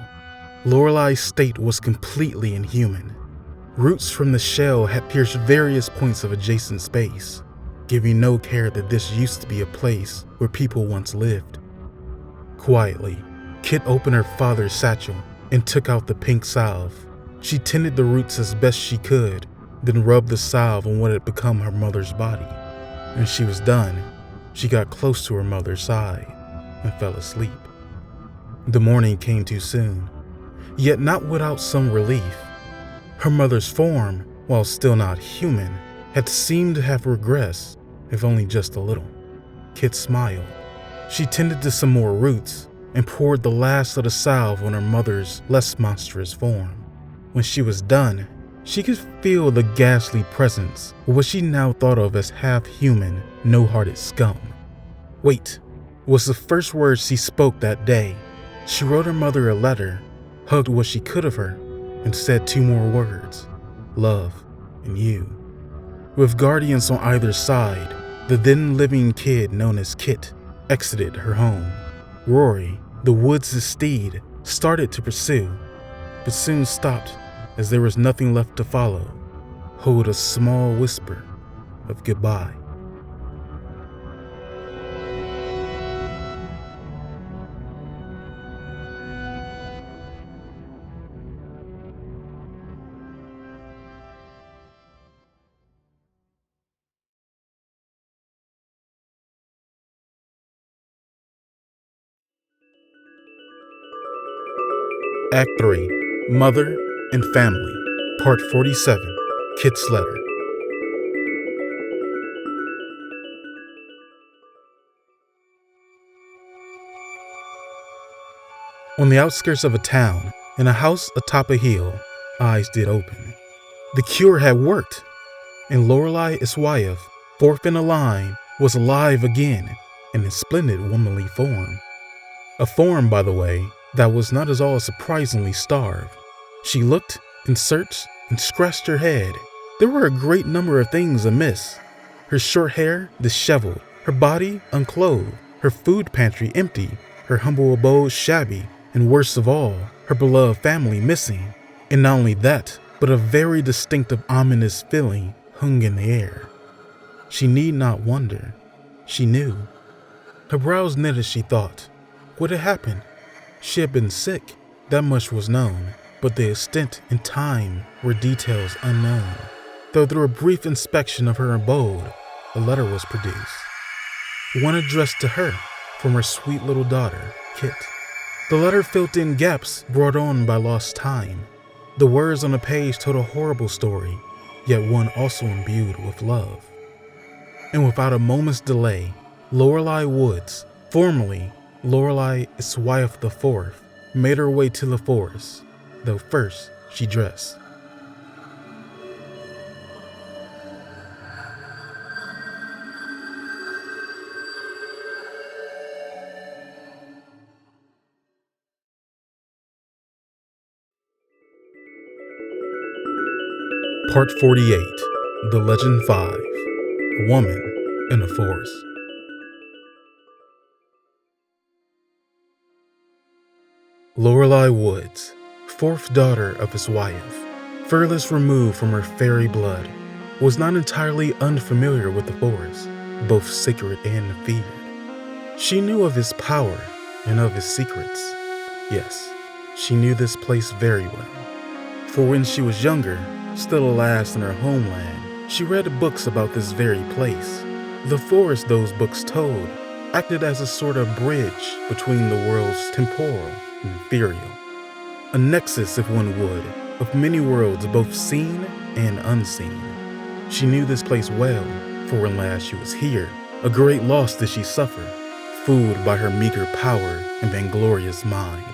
Lorelai's state was completely inhuman. Roots from the shell had pierced various points of adjacent space, giving no care that this used to be a place where people once lived. Quietly, Kit opened her father's satchel and took out the pink salve. She tended the roots as best she could, then rubbed the salve on what had become her mother's body. When she was done, she got close to her mother's side and fell asleep. The morning came too soon, yet not without some relief. Her mother's form, while still not human, had seemed to have regressed, if only just a little. Kit smiled. She tended to some more roots and poured the last of the salve on her mother's less monstrous form. When she was done, she could feel the ghastly presence of what she now thought of as half-human, no-hearted scum. Wait, was the first word she spoke that day. She wrote her mother a letter, hugged what she could of her, and said 2 more words: love and you. With guardians on either side, the then living kid known as Kit exited her home. Rory, the woods' steed, started to pursue, but soon stopped as there was nothing left to follow, hold a small whisper of goodbye. Act 3, Mother and Family, Part 47, Kit's Letter. On the outskirts of a town, in a house atop a hill, eyes did open. The cure had worked, and Lorelai Eisweirth, fourth in a line, was alive again and in splendid womanly form. A form, by the way, that was not at all surprisingly starved. She looked and searched and scratched her head. There were a great number of things amiss. Her short hair disheveled, her body unclothed, her food pantry empty, her humble abode shabby, and worst of all, her beloved family missing. And not only that, but a very distinctive ominous feeling hung in the air. She need not wonder. She knew. Her brows knit as she thought. What had happened? She had been sick, that much was known, but the extent and time were details unknown. Though through a brief inspection of her abode, a letter was produced. One addressed to her from her sweet little daughter, Kit. The letter filled in gaps brought on by lost time. The words on the page told a horrible story, yet one also imbued with love. And without a moment's delay, Lorelai Woods, formerly Lorelai Eisweirth IV, made her way to the forest, though first she dressed. Part 48, The Legend 5, A Woman in a Forest. Lorelai Woods, fourth daughter of his wife, furthest removed from her fairy blood, was not entirely unfamiliar with the forest, both sacred and feared. She knew of his power and of his secrets. Yes, she knew this place very well. For when she was younger, still a lass in her homeland, she read books about this very place. The forest those books told acted as a sort of bridge between the worlds temporal and ethereal. A nexus, if one would, of many worlds both seen and unseen. She knew this place well, for when last she was here, a great loss did she suffer, fooled by her meager power and vainglorious mind.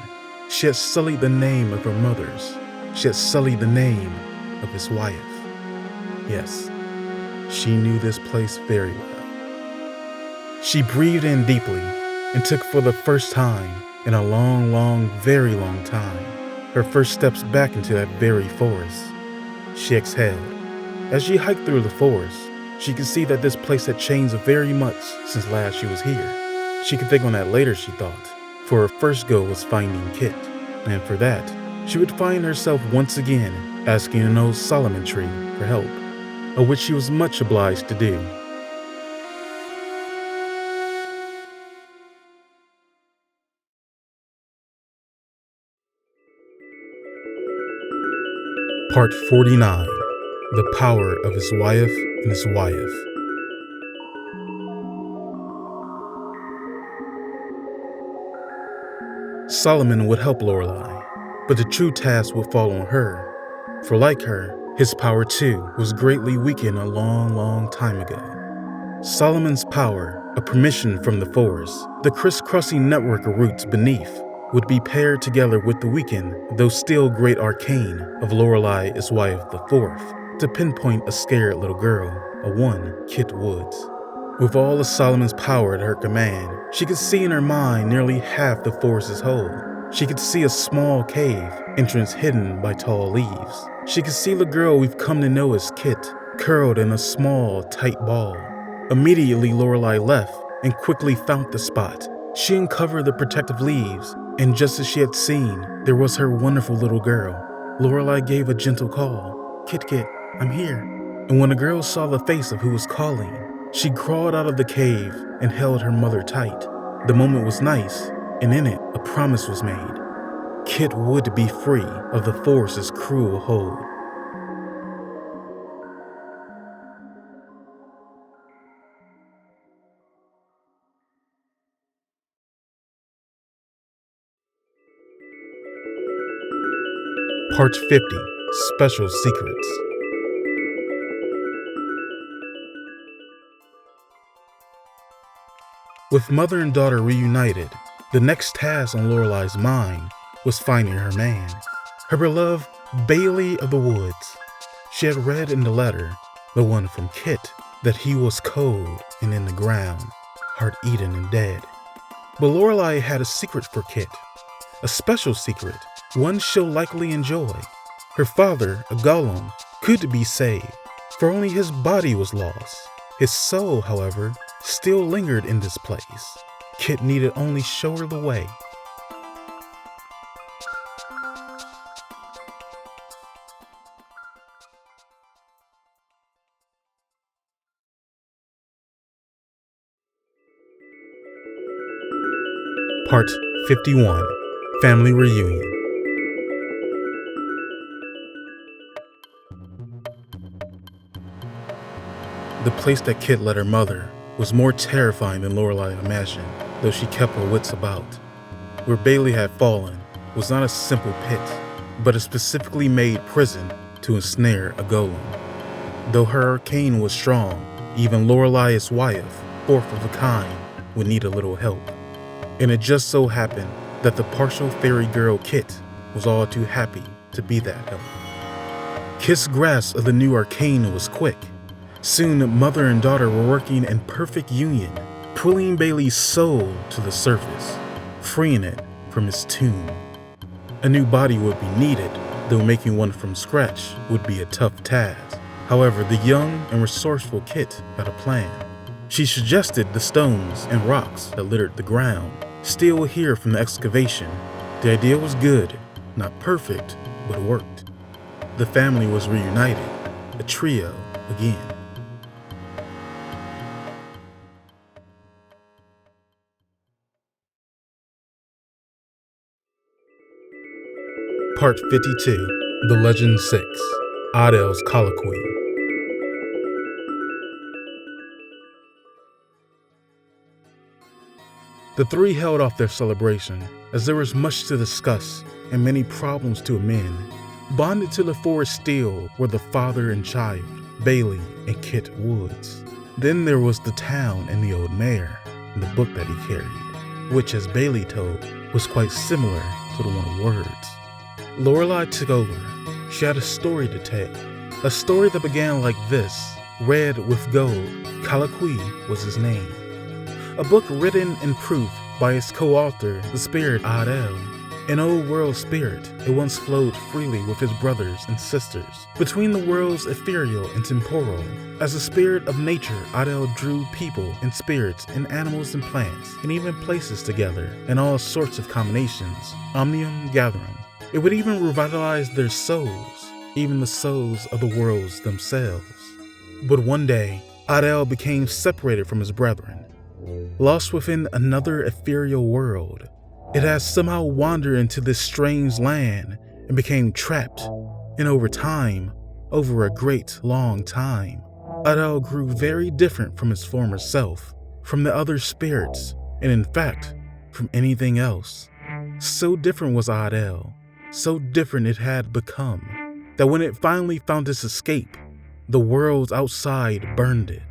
She had sullied the name of her mothers. She had sullied the name of his wife. Yes, she knew this place very well. She breathed in deeply and took for the first time in a long, very long time, her first steps back into that very forest. She exhaled. As she hiked through the forest, she could see that this place had changed very much since last she was here. She could think on that later, she thought, for her first goal was finding Kit, and for that, she would find herself once again asking an old Solomon tree for help, of which she was much obliged to do. Part 49, The Power of His Wife and His Wife. Solomon would help Lorelai, but the true task would fall on her, for like her, his power too was greatly weakened a long time ago. Solomon's power, a permission from the forest, the crisscrossing network of roots beneath, would be paired together with the weakened, though still great arcane, of Lorelai Eisweirth the Fourth, to pinpoint a scared little girl, a one Kit Woods. With all of Solomon's power at her command, she could see in her mind nearly half the forest as whole. She could see a small cave, entrance hidden by tall leaves. She could see the girl we've come to know as Kit, curled in a small, tight ball. Immediately Lorelai left and quickly found the spot. She uncovered the protective leaves, and just as she had seen, there was her wonderful little girl. Lorelai gave a gentle call, "Kit, Kit, I'm here." And when the girl saw the face of who was calling, she crawled out of the cave and held her mother tight. The moment was nice, and in it a promise was made. Kit would be free of the forest's cruel hold. Part 50, Special Secrets. With mother and daughter reunited, the next task on Lorelai's mind was finding her man, her beloved Bailey of the Woods. She had read in the letter, the one from Kit, that he was cold and in the ground, heart-eaten and dead. But Lorelai had a secret for Kit, a special secret, one she'll likely enjoy. Her father, a golem, could be saved, for only his body was lost. His soul, however, still lingered in this place. Kit needed only show her the way. Part 51, Family Reunion. The place that Kit led her mother was more terrifying than Lorelai imagined, though she kept her wits about. Where Bailey had fallen was not a simple pit, but a specifically made prison to ensnare a golem. Though her arcane was strong, even Lorelai Eisweirth, fourth of a kind, would need a little help. And it just so happened that the partial fairy girl Kit was all too happy to be that help. Kit's grasp of the new arcane was quick. Soon, mother and daughter were working in perfect union, pulling Bailey's soul to the surface, freeing it from its tomb. A new body would be needed, though making one from scratch would be a tough task. However, the young and resourceful Kit had a plan. She suggested the stones and rocks that littered the ground still here from the excavation. The idea was good, not perfect, but worked. The family was reunited, a trio again. Part 52, The Legend 6, Odyl's Colloquy. The three held off their celebration, as there was much to discuss and many problems to amend. Bonded to the forest still were the father and child, Bailey and Kit Woods. Then there was the town and the old mayor, and the book that he carried, which, as Bailey told, was quite similar to the one of words. Lorelai took over. She had a story to tell. A story that began like this, red with gold. Colloquy was his name. A book written in proof by its co-author, the spirit Odyl. An old world spirit, it once flowed freely with his brothers and sisters, between the worlds ethereal and temporal. As a spirit of nature, Odyl drew people and spirits and animals and plants, and even places together, in all sorts of combinations, omnium gatherum. It would even revitalize their souls, even the souls of the worlds themselves. But one day, Odyl became separated from his brethren, lost within another ethereal world. It had somehow wandered into this strange land and became trapped. And over time, over a great long time, Odyl grew very different from his former self, from the other spirits, and in fact, from anything else. So different was Odyl, so different it had become, that when it finally found its escape, the worlds outside burned it.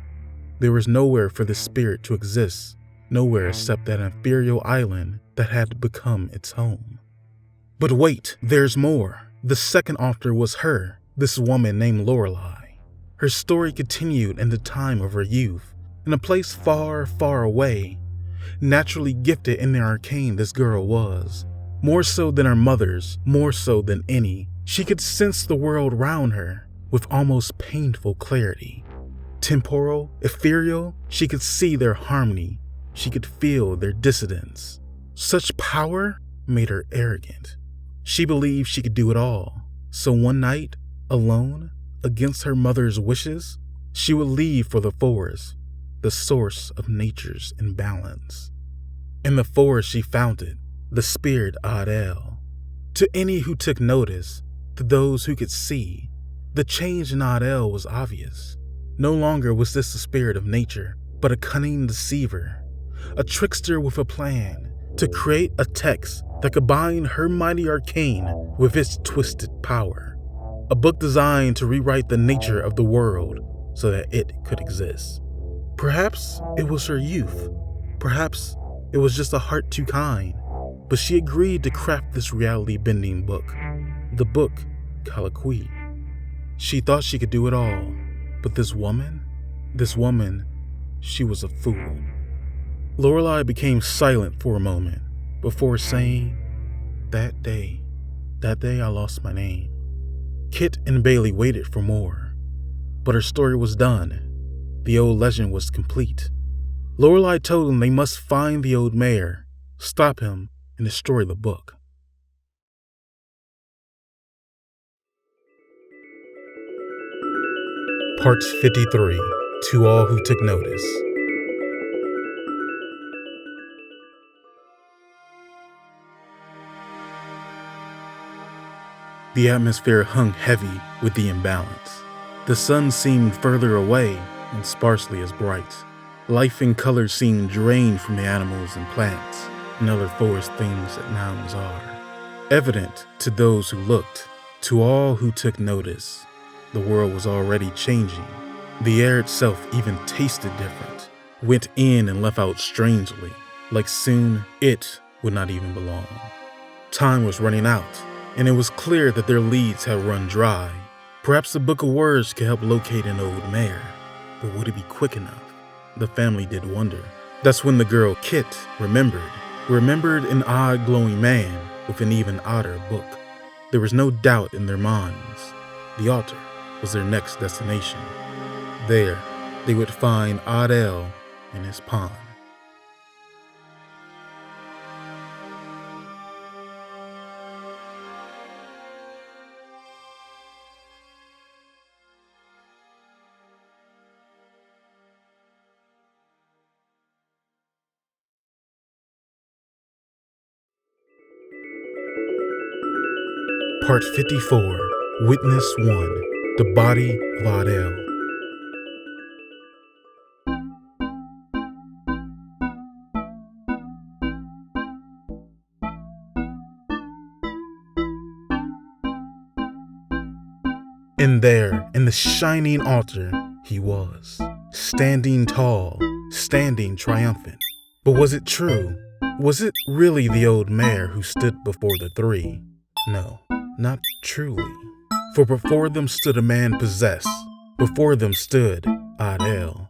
There was nowhere for the spirit to exist, nowhere except that ethereal island that had become its home. But wait, there's more. The second author was her, this woman named Lorelai. Her story continued in the time of her youth, in a place far, far away. Naturally gifted in the arcane this girl was. More so than her mother's, more so than any. She could sense the world around her with almost painful clarity. Temporal, ethereal, she could see their harmony. She could feel their dissonance. Such power made her arrogant. She believed she could do it all. So one night, alone, against her mother's wishes, she would leave for the forest, the source of nature's imbalance. In the forest she found it, the spirit Odyl. To any who took notice, to those who could see, the change in Odyl was obvious. No longer was this the spirit of nature, but a cunning deceiver, a trickster with a plan to create a text that could bind her mighty arcane with its twisted power. A book designed to rewrite the nature of the world so that it could exist. Perhaps it was her youth. Perhaps it was just a heart too kind. But she agreed to craft this reality-bending book. The book, Colloquy. She thought she could do it all. But this woman, she was a fool. Lorelai became silent for a moment before saying, That day I lost my name. Kit and Bailey waited for more, but her story was done. The old legend was complete. Lorelai told them they must find the old mayor, stop him, and destroy the book. Part 53, To All Who Took Notice. The atmosphere hung heavy with the imbalance. The sun seemed further away and sparsely as bright. Life and color seemed drained from the animals and plants and other forest things that nouns are. Evident to those who looked, to all who took notice, the world was already changing. The air itself even tasted different, went in and left out strangely, like soon it would not even belong. Time was running out, and it was clear that their leads had run dry. Perhaps the Book of Words could help locate an old mayor, but would it be quick enough? The family did wonder. That's when the girl Kit remembered an odd glowing man with an even odder book. There was no doubt in their minds. The altar was their next destination. There, they would find Odyl in his pond. Part 54, Witness 1, The Body of Odyl. And there, in the shining altar, he was, standing tall, standing triumphant. But was it true? Was it really the old mare who stood before the three? No, not truly. For before them stood a man possessed. Before them stood Odyl.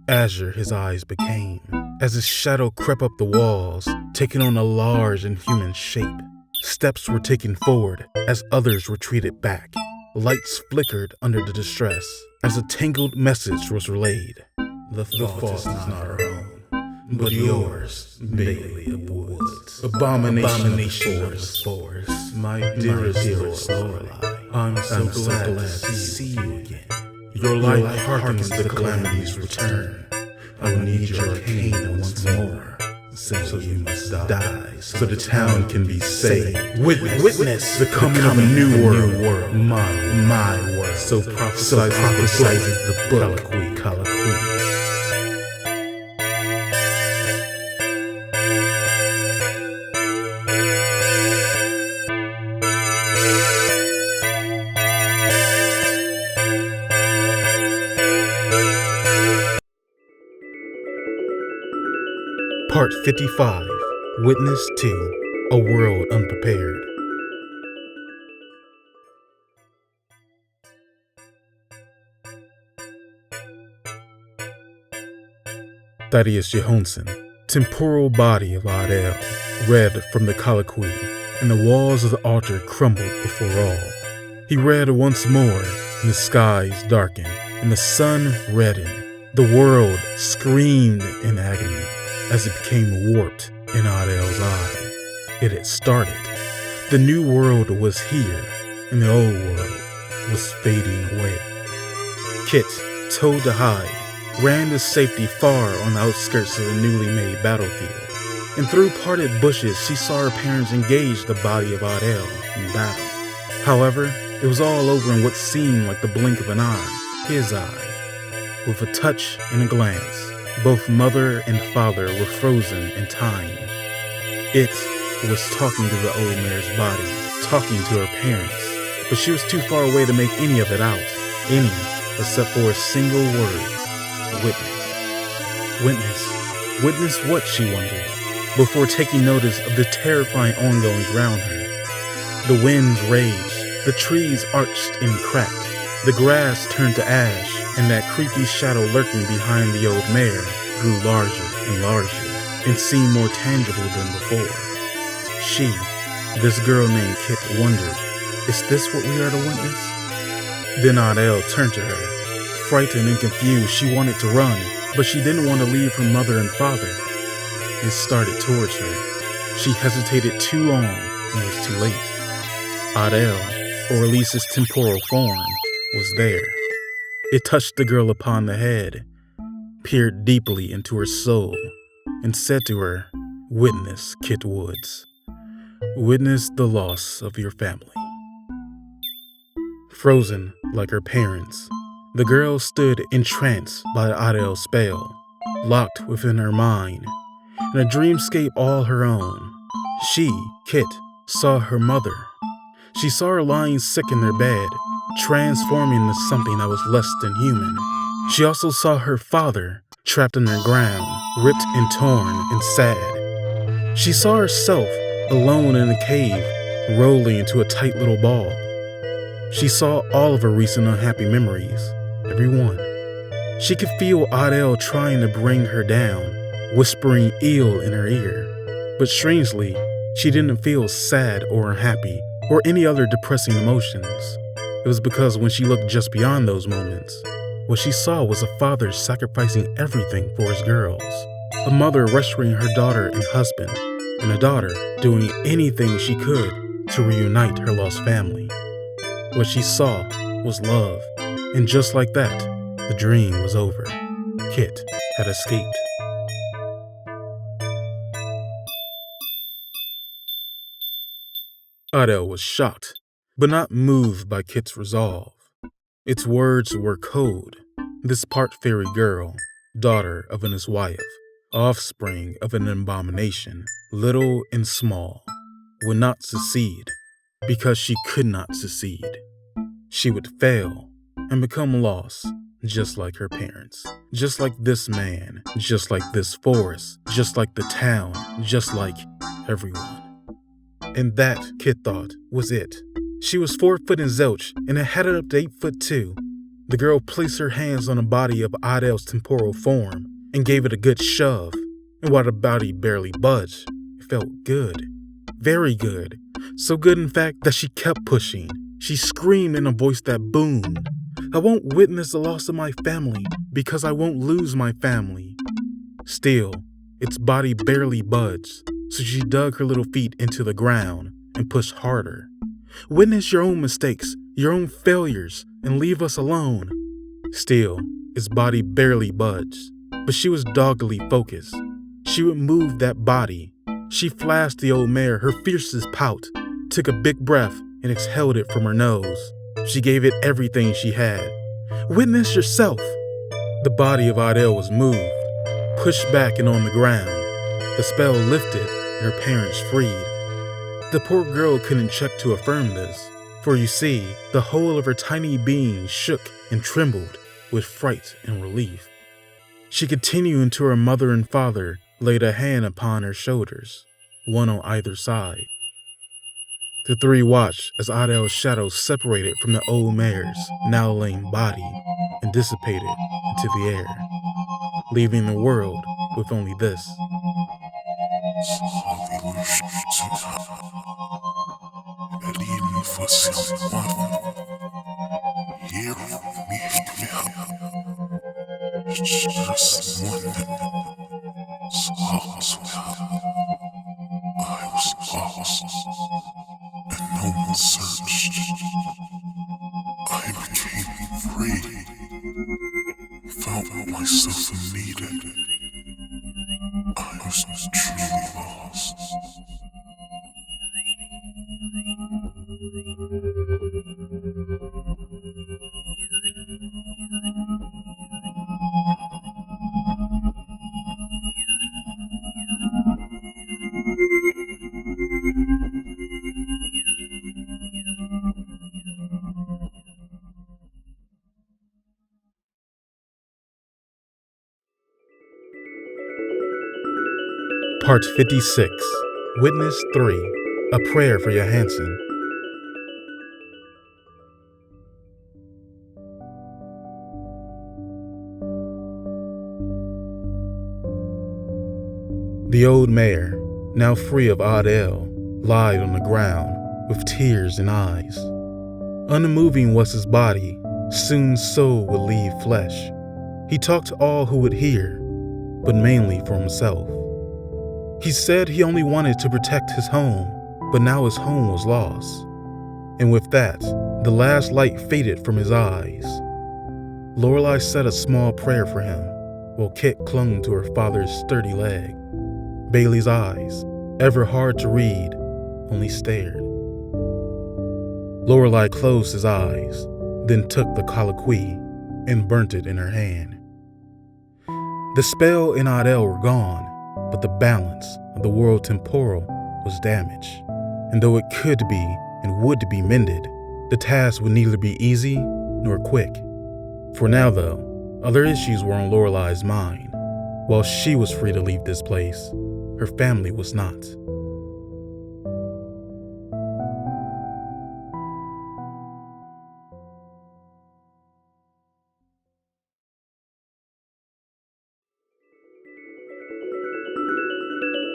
Azure his eyes became, as his shadow crept up the walls, taking on a large inhuman shape. Steps were taken forward as others retreated back. Lights flickered under the distress as a tangled message was relayed. The fault is not our own, but yours, Bailey of Woods. Abomination of the forest, my dearest Lorelai. I'm so glad to see you again. Your light hearkens the calamity's return. I will need your cane once more. So you must die, so the town can be saved. Witness the coming of a new world. My world. So prophesizes the book. Colloquy. Part 55, Witness 2, A World Unprepared. Thaddeus Johannson, temporal body of Odyl, read from the Colloquy, and the walls of the altar crumbled before all. He read once more, and the skies darkened, and the sun reddened. The world screamed in agony as it became warped in Odyl's eye. It had started. The new world was here, and the old world was fading away. 𝐻𝐤𝐤𝐞, told to hide, ran to safety far on the outskirts of the newly made battlefield. And through parted bushes, she saw her parents engage the body of Odyl in battle. However, it was all over in what seemed like the blink of an eye, his eye. With a touch and a glance, both mother and father were frozen in time. It was talking to the old mare's body, talking to her parents, but she was too far away to make any of it out, any except for a single word: witness. Witness what, she wondered, before taking notice of the terrifying ongoings round her. The winds raged, the trees arched and cracked, the grass turned to ash, and that creepy shadow lurking behind the old mare grew larger and larger and seemed more tangible than before. She, this girl named 𝐻𝐤𝐤𝐞, wondered, is this what we are to witness? Then Odyl turned to her. Frightened and confused, she wanted to run, but she didn't want to leave her mother and father. It started towards her. She hesitated too long, and it was too late. Odyl, or at least his temporal form, was there. It touched the girl upon the head, peered deeply into her soul, and said to her, "Witness, 𝐻𝐤𝐤𝐞 Woods. Witness the loss of your family." Frozen like her parents, the girl stood entranced by Odyl's spell, locked within her mind, in a dreamscape all her own. She, 𝐻𝐤𝐤𝐞, saw her mother. She saw her lying sick in their bed, transforming into something that was less than human. She also saw her father, trapped underground, ripped and torn and sad. She saw herself, alone in a cave, rolling into a tight little ball. She saw all of her recent unhappy memories, every one. She could feel Odyl trying to bring her down, whispering ill in her ear. But strangely, she didn't feel sad or unhappy, or any other depressing emotions. It was because when she looked just beyond those moments, what she saw was a father sacrificing everything for his girls, a mother rescuing her daughter and husband, and a daughter doing anything she could to reunite her lost family. What she saw was love, and just like that, the dream was over. Kit had escaped. Odyl was shocked, but not moved by Kit's resolve. Its words were code. This part fairy girl, daughter of an Eisweirth, offspring of an abomination, little and small, would not succeed because she could not succeed. She would fail and become lost, just like her parents, just like this man, just like this forest, just like the town, just like everyone. And that, Kit thought, was it. She was 4 foot in zilch and had it up to 8 foot 2. The girl placed her hands on the body of Odyl's temporal form and gave it a good shove, and while the body barely budged, it felt good. Very good. So good, in fact, that she kept pushing. She screamed in a voice that boomed, "I won't witness the loss of my family because I won't lose my family." Still, its body barely budged, so she dug her little feet into the ground and pushed harder. "Witness your own mistakes, your own failures, and leave us alone." Still, its body barely budged, but she was doggedly focused. She would move that body. She flashed the old mare her fiercest pout, took a big breath, and exhaled it from her nose. She gave it everything she had. "Witness yourself." The body of Odyl was moved, pushed back and on the ground. The spell lifted and her parents freed. The poor girl couldn't check to affirm this, for you see, the whole of her tiny being shook and trembled with fright and relief. She continued until her mother and father laid a hand upon her shoulders, one on either side. The three watched as Odyl's shadow separated from the old mare's now lame body and dissipated into the air, leaving the world with only this. I was lost, and no one searched. I became free, found myself needed. I was truly lost. Part 56, Witness 3, A Prayer for Johannson. The old mare, now free of Odyl, lied on the ground with tears in eyes. Unmoving was his body, soon soul would leave flesh. He talked to all who would hear, but mainly for himself. He said he only wanted to protect his home, but now his home was lost. And with that, the last light faded from his eyes. Lorelai said a small prayer for him, while Kit clung to her father's sturdy leg. Bailey's eyes, ever hard to read, only stared. Lorelai closed his eyes, then took the Colloquy and burnt it in her hand. The spell and Odyl were gone, but the balance of the world temporal was damaged. And though it could be and would be mended, the task would neither be easy nor quick. For now, though, other issues were on Lorelai's mind. While she was free to leave this place, her family was not.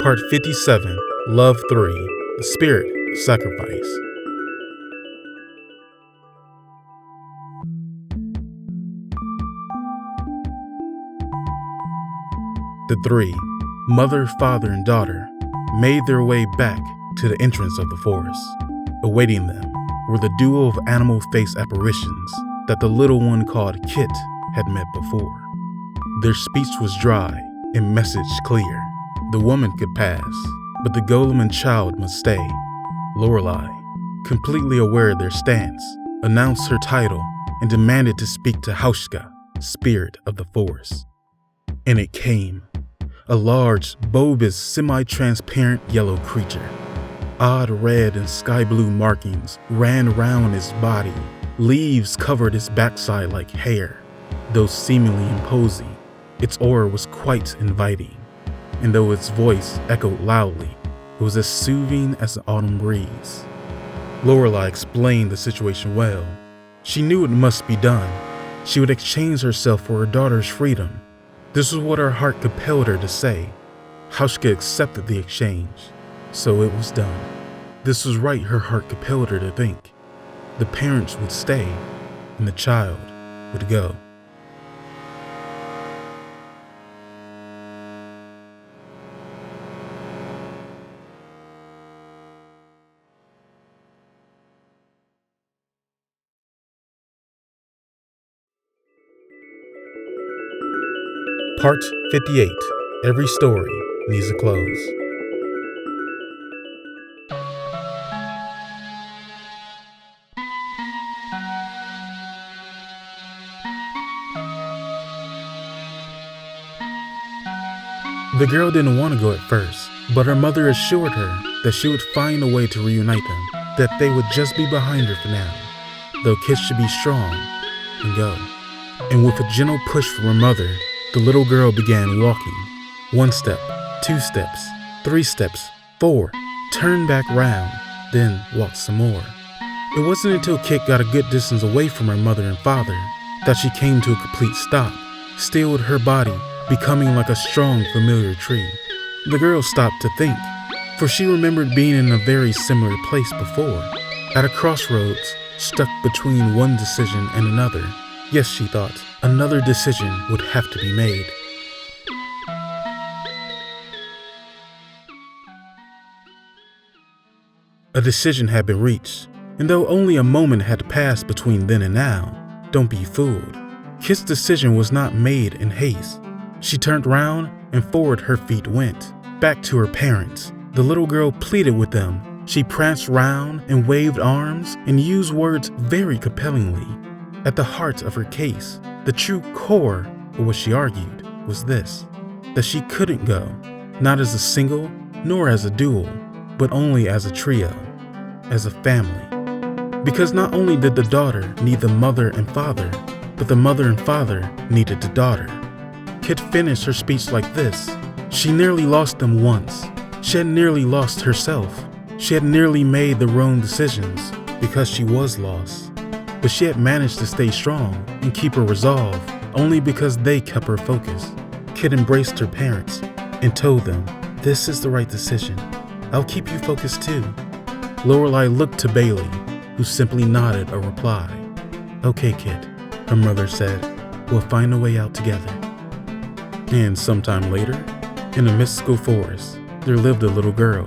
Part 57, Love 3, The Spirit of Sacrifice. The three, mother, father, and daughter, made their way back to the entrance of the forest. Awaiting them were the duo of animal-faced apparitions that the little one called 𝐾𝐤𝐤𝐞 had met before. Their speech was dry and message clear. The woman could pass, but the golem and child must stay. Lorelai, completely aware of their stance, announced her title and demanded to speak to 𝐂𝐤𝐤𝐞, spirit of the forest. And it came. A large, bulbous, semi-transparent yellow creature. Odd red and sky blue markings ran round its body. Leaves covered its backside like hair. Though seemingly imposing, its aura was quite inviting. And though its voice echoed loudly, it was as soothing as the autumn breeze. Lorelai explained the situation well. She knew it must be done. She would exchange herself for her daughter's freedom. This was what her heart compelled her to say. 𝐂𝐤𝐤𝐞 accepted the exchange, so it was done. This was right her heart compelled her to think. The parents would stay, and the child would go. Part 58. Every story needs a close. The girl didn't want to go at first, but her mother assured her that she would find a way to reunite them, that they would just be behind her for now, though 𝐾𝐤𝐤𝐞 should be strong and go. And with a gentle push from her mother, the little girl began walking. 1 step, 2 steps, 3 steps, 4, turned back round, then walked some more. It wasn't until 𝐾𝐤𝐤𝐞 got a good distance away from her mother and father that she came to a complete stop, still with her body becoming like a strong, familiar tree. The girl stopped to think, for she remembered being in a very similar place before, at a crossroads, stuck between one decision and another. Yes, she thought, another decision would have to be made. A decision had been reached, and though only a moment had passed between then and now, don't be fooled. 𝐾𝐤𝐤𝐞's decision was not made in haste. She turned round and forward her feet went, back to her parents. The little girl pleaded with them. She pranced round and waved arms and used words very compellingly. At the heart of her case, the true core of what she argued was this, that she couldn't go, not as a single nor as a duo, but only as a trio, as a family. Because not only did the daughter need the mother and father, but the mother and father needed the daughter. 𝐾𝐤𝐤𝐞 finished her speech like this. She nearly lost them once. She had nearly lost herself. She had nearly made the wrong decisions because she was lost. But she had managed to stay strong and keep her resolve only because they kept her focused. 𝐾𝐤𝐤𝐞 embraced her parents and told them, "This is the right decision. I'll keep you focused too." Lorelai looked to Bailey, who simply nodded a reply. "Okay, 𝐾𝐤𝐤𝐞," her mother said. "We'll find a way out together." And sometime later, in a mystical forest, there lived a little girl.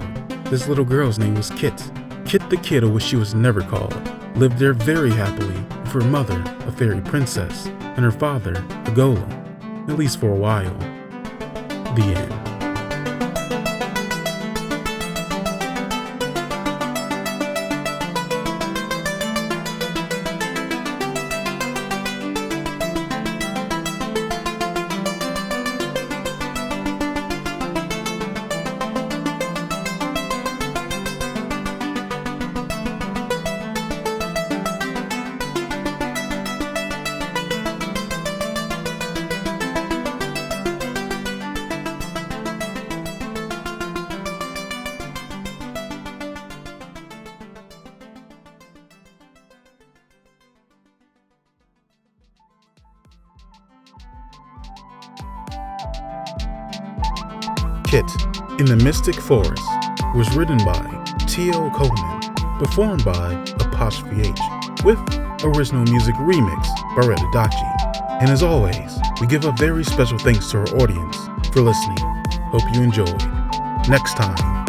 This little girl's name was 𝐾𝐤𝐤𝐞. 𝐾𝐤𝐤𝐞, the kid of which she was never called, lived there very happily with her mother, a fairy princess, and her father, a golem, at least for a while. The end. 𝐾𝐤𝐤𝐞 in the Mystic Forest was written by T.O. Coleman, performed by _H, with original music remix by Red Adachi. And as always, we give a very special thanks to our audience for listening. Hope you enjoyed. Next time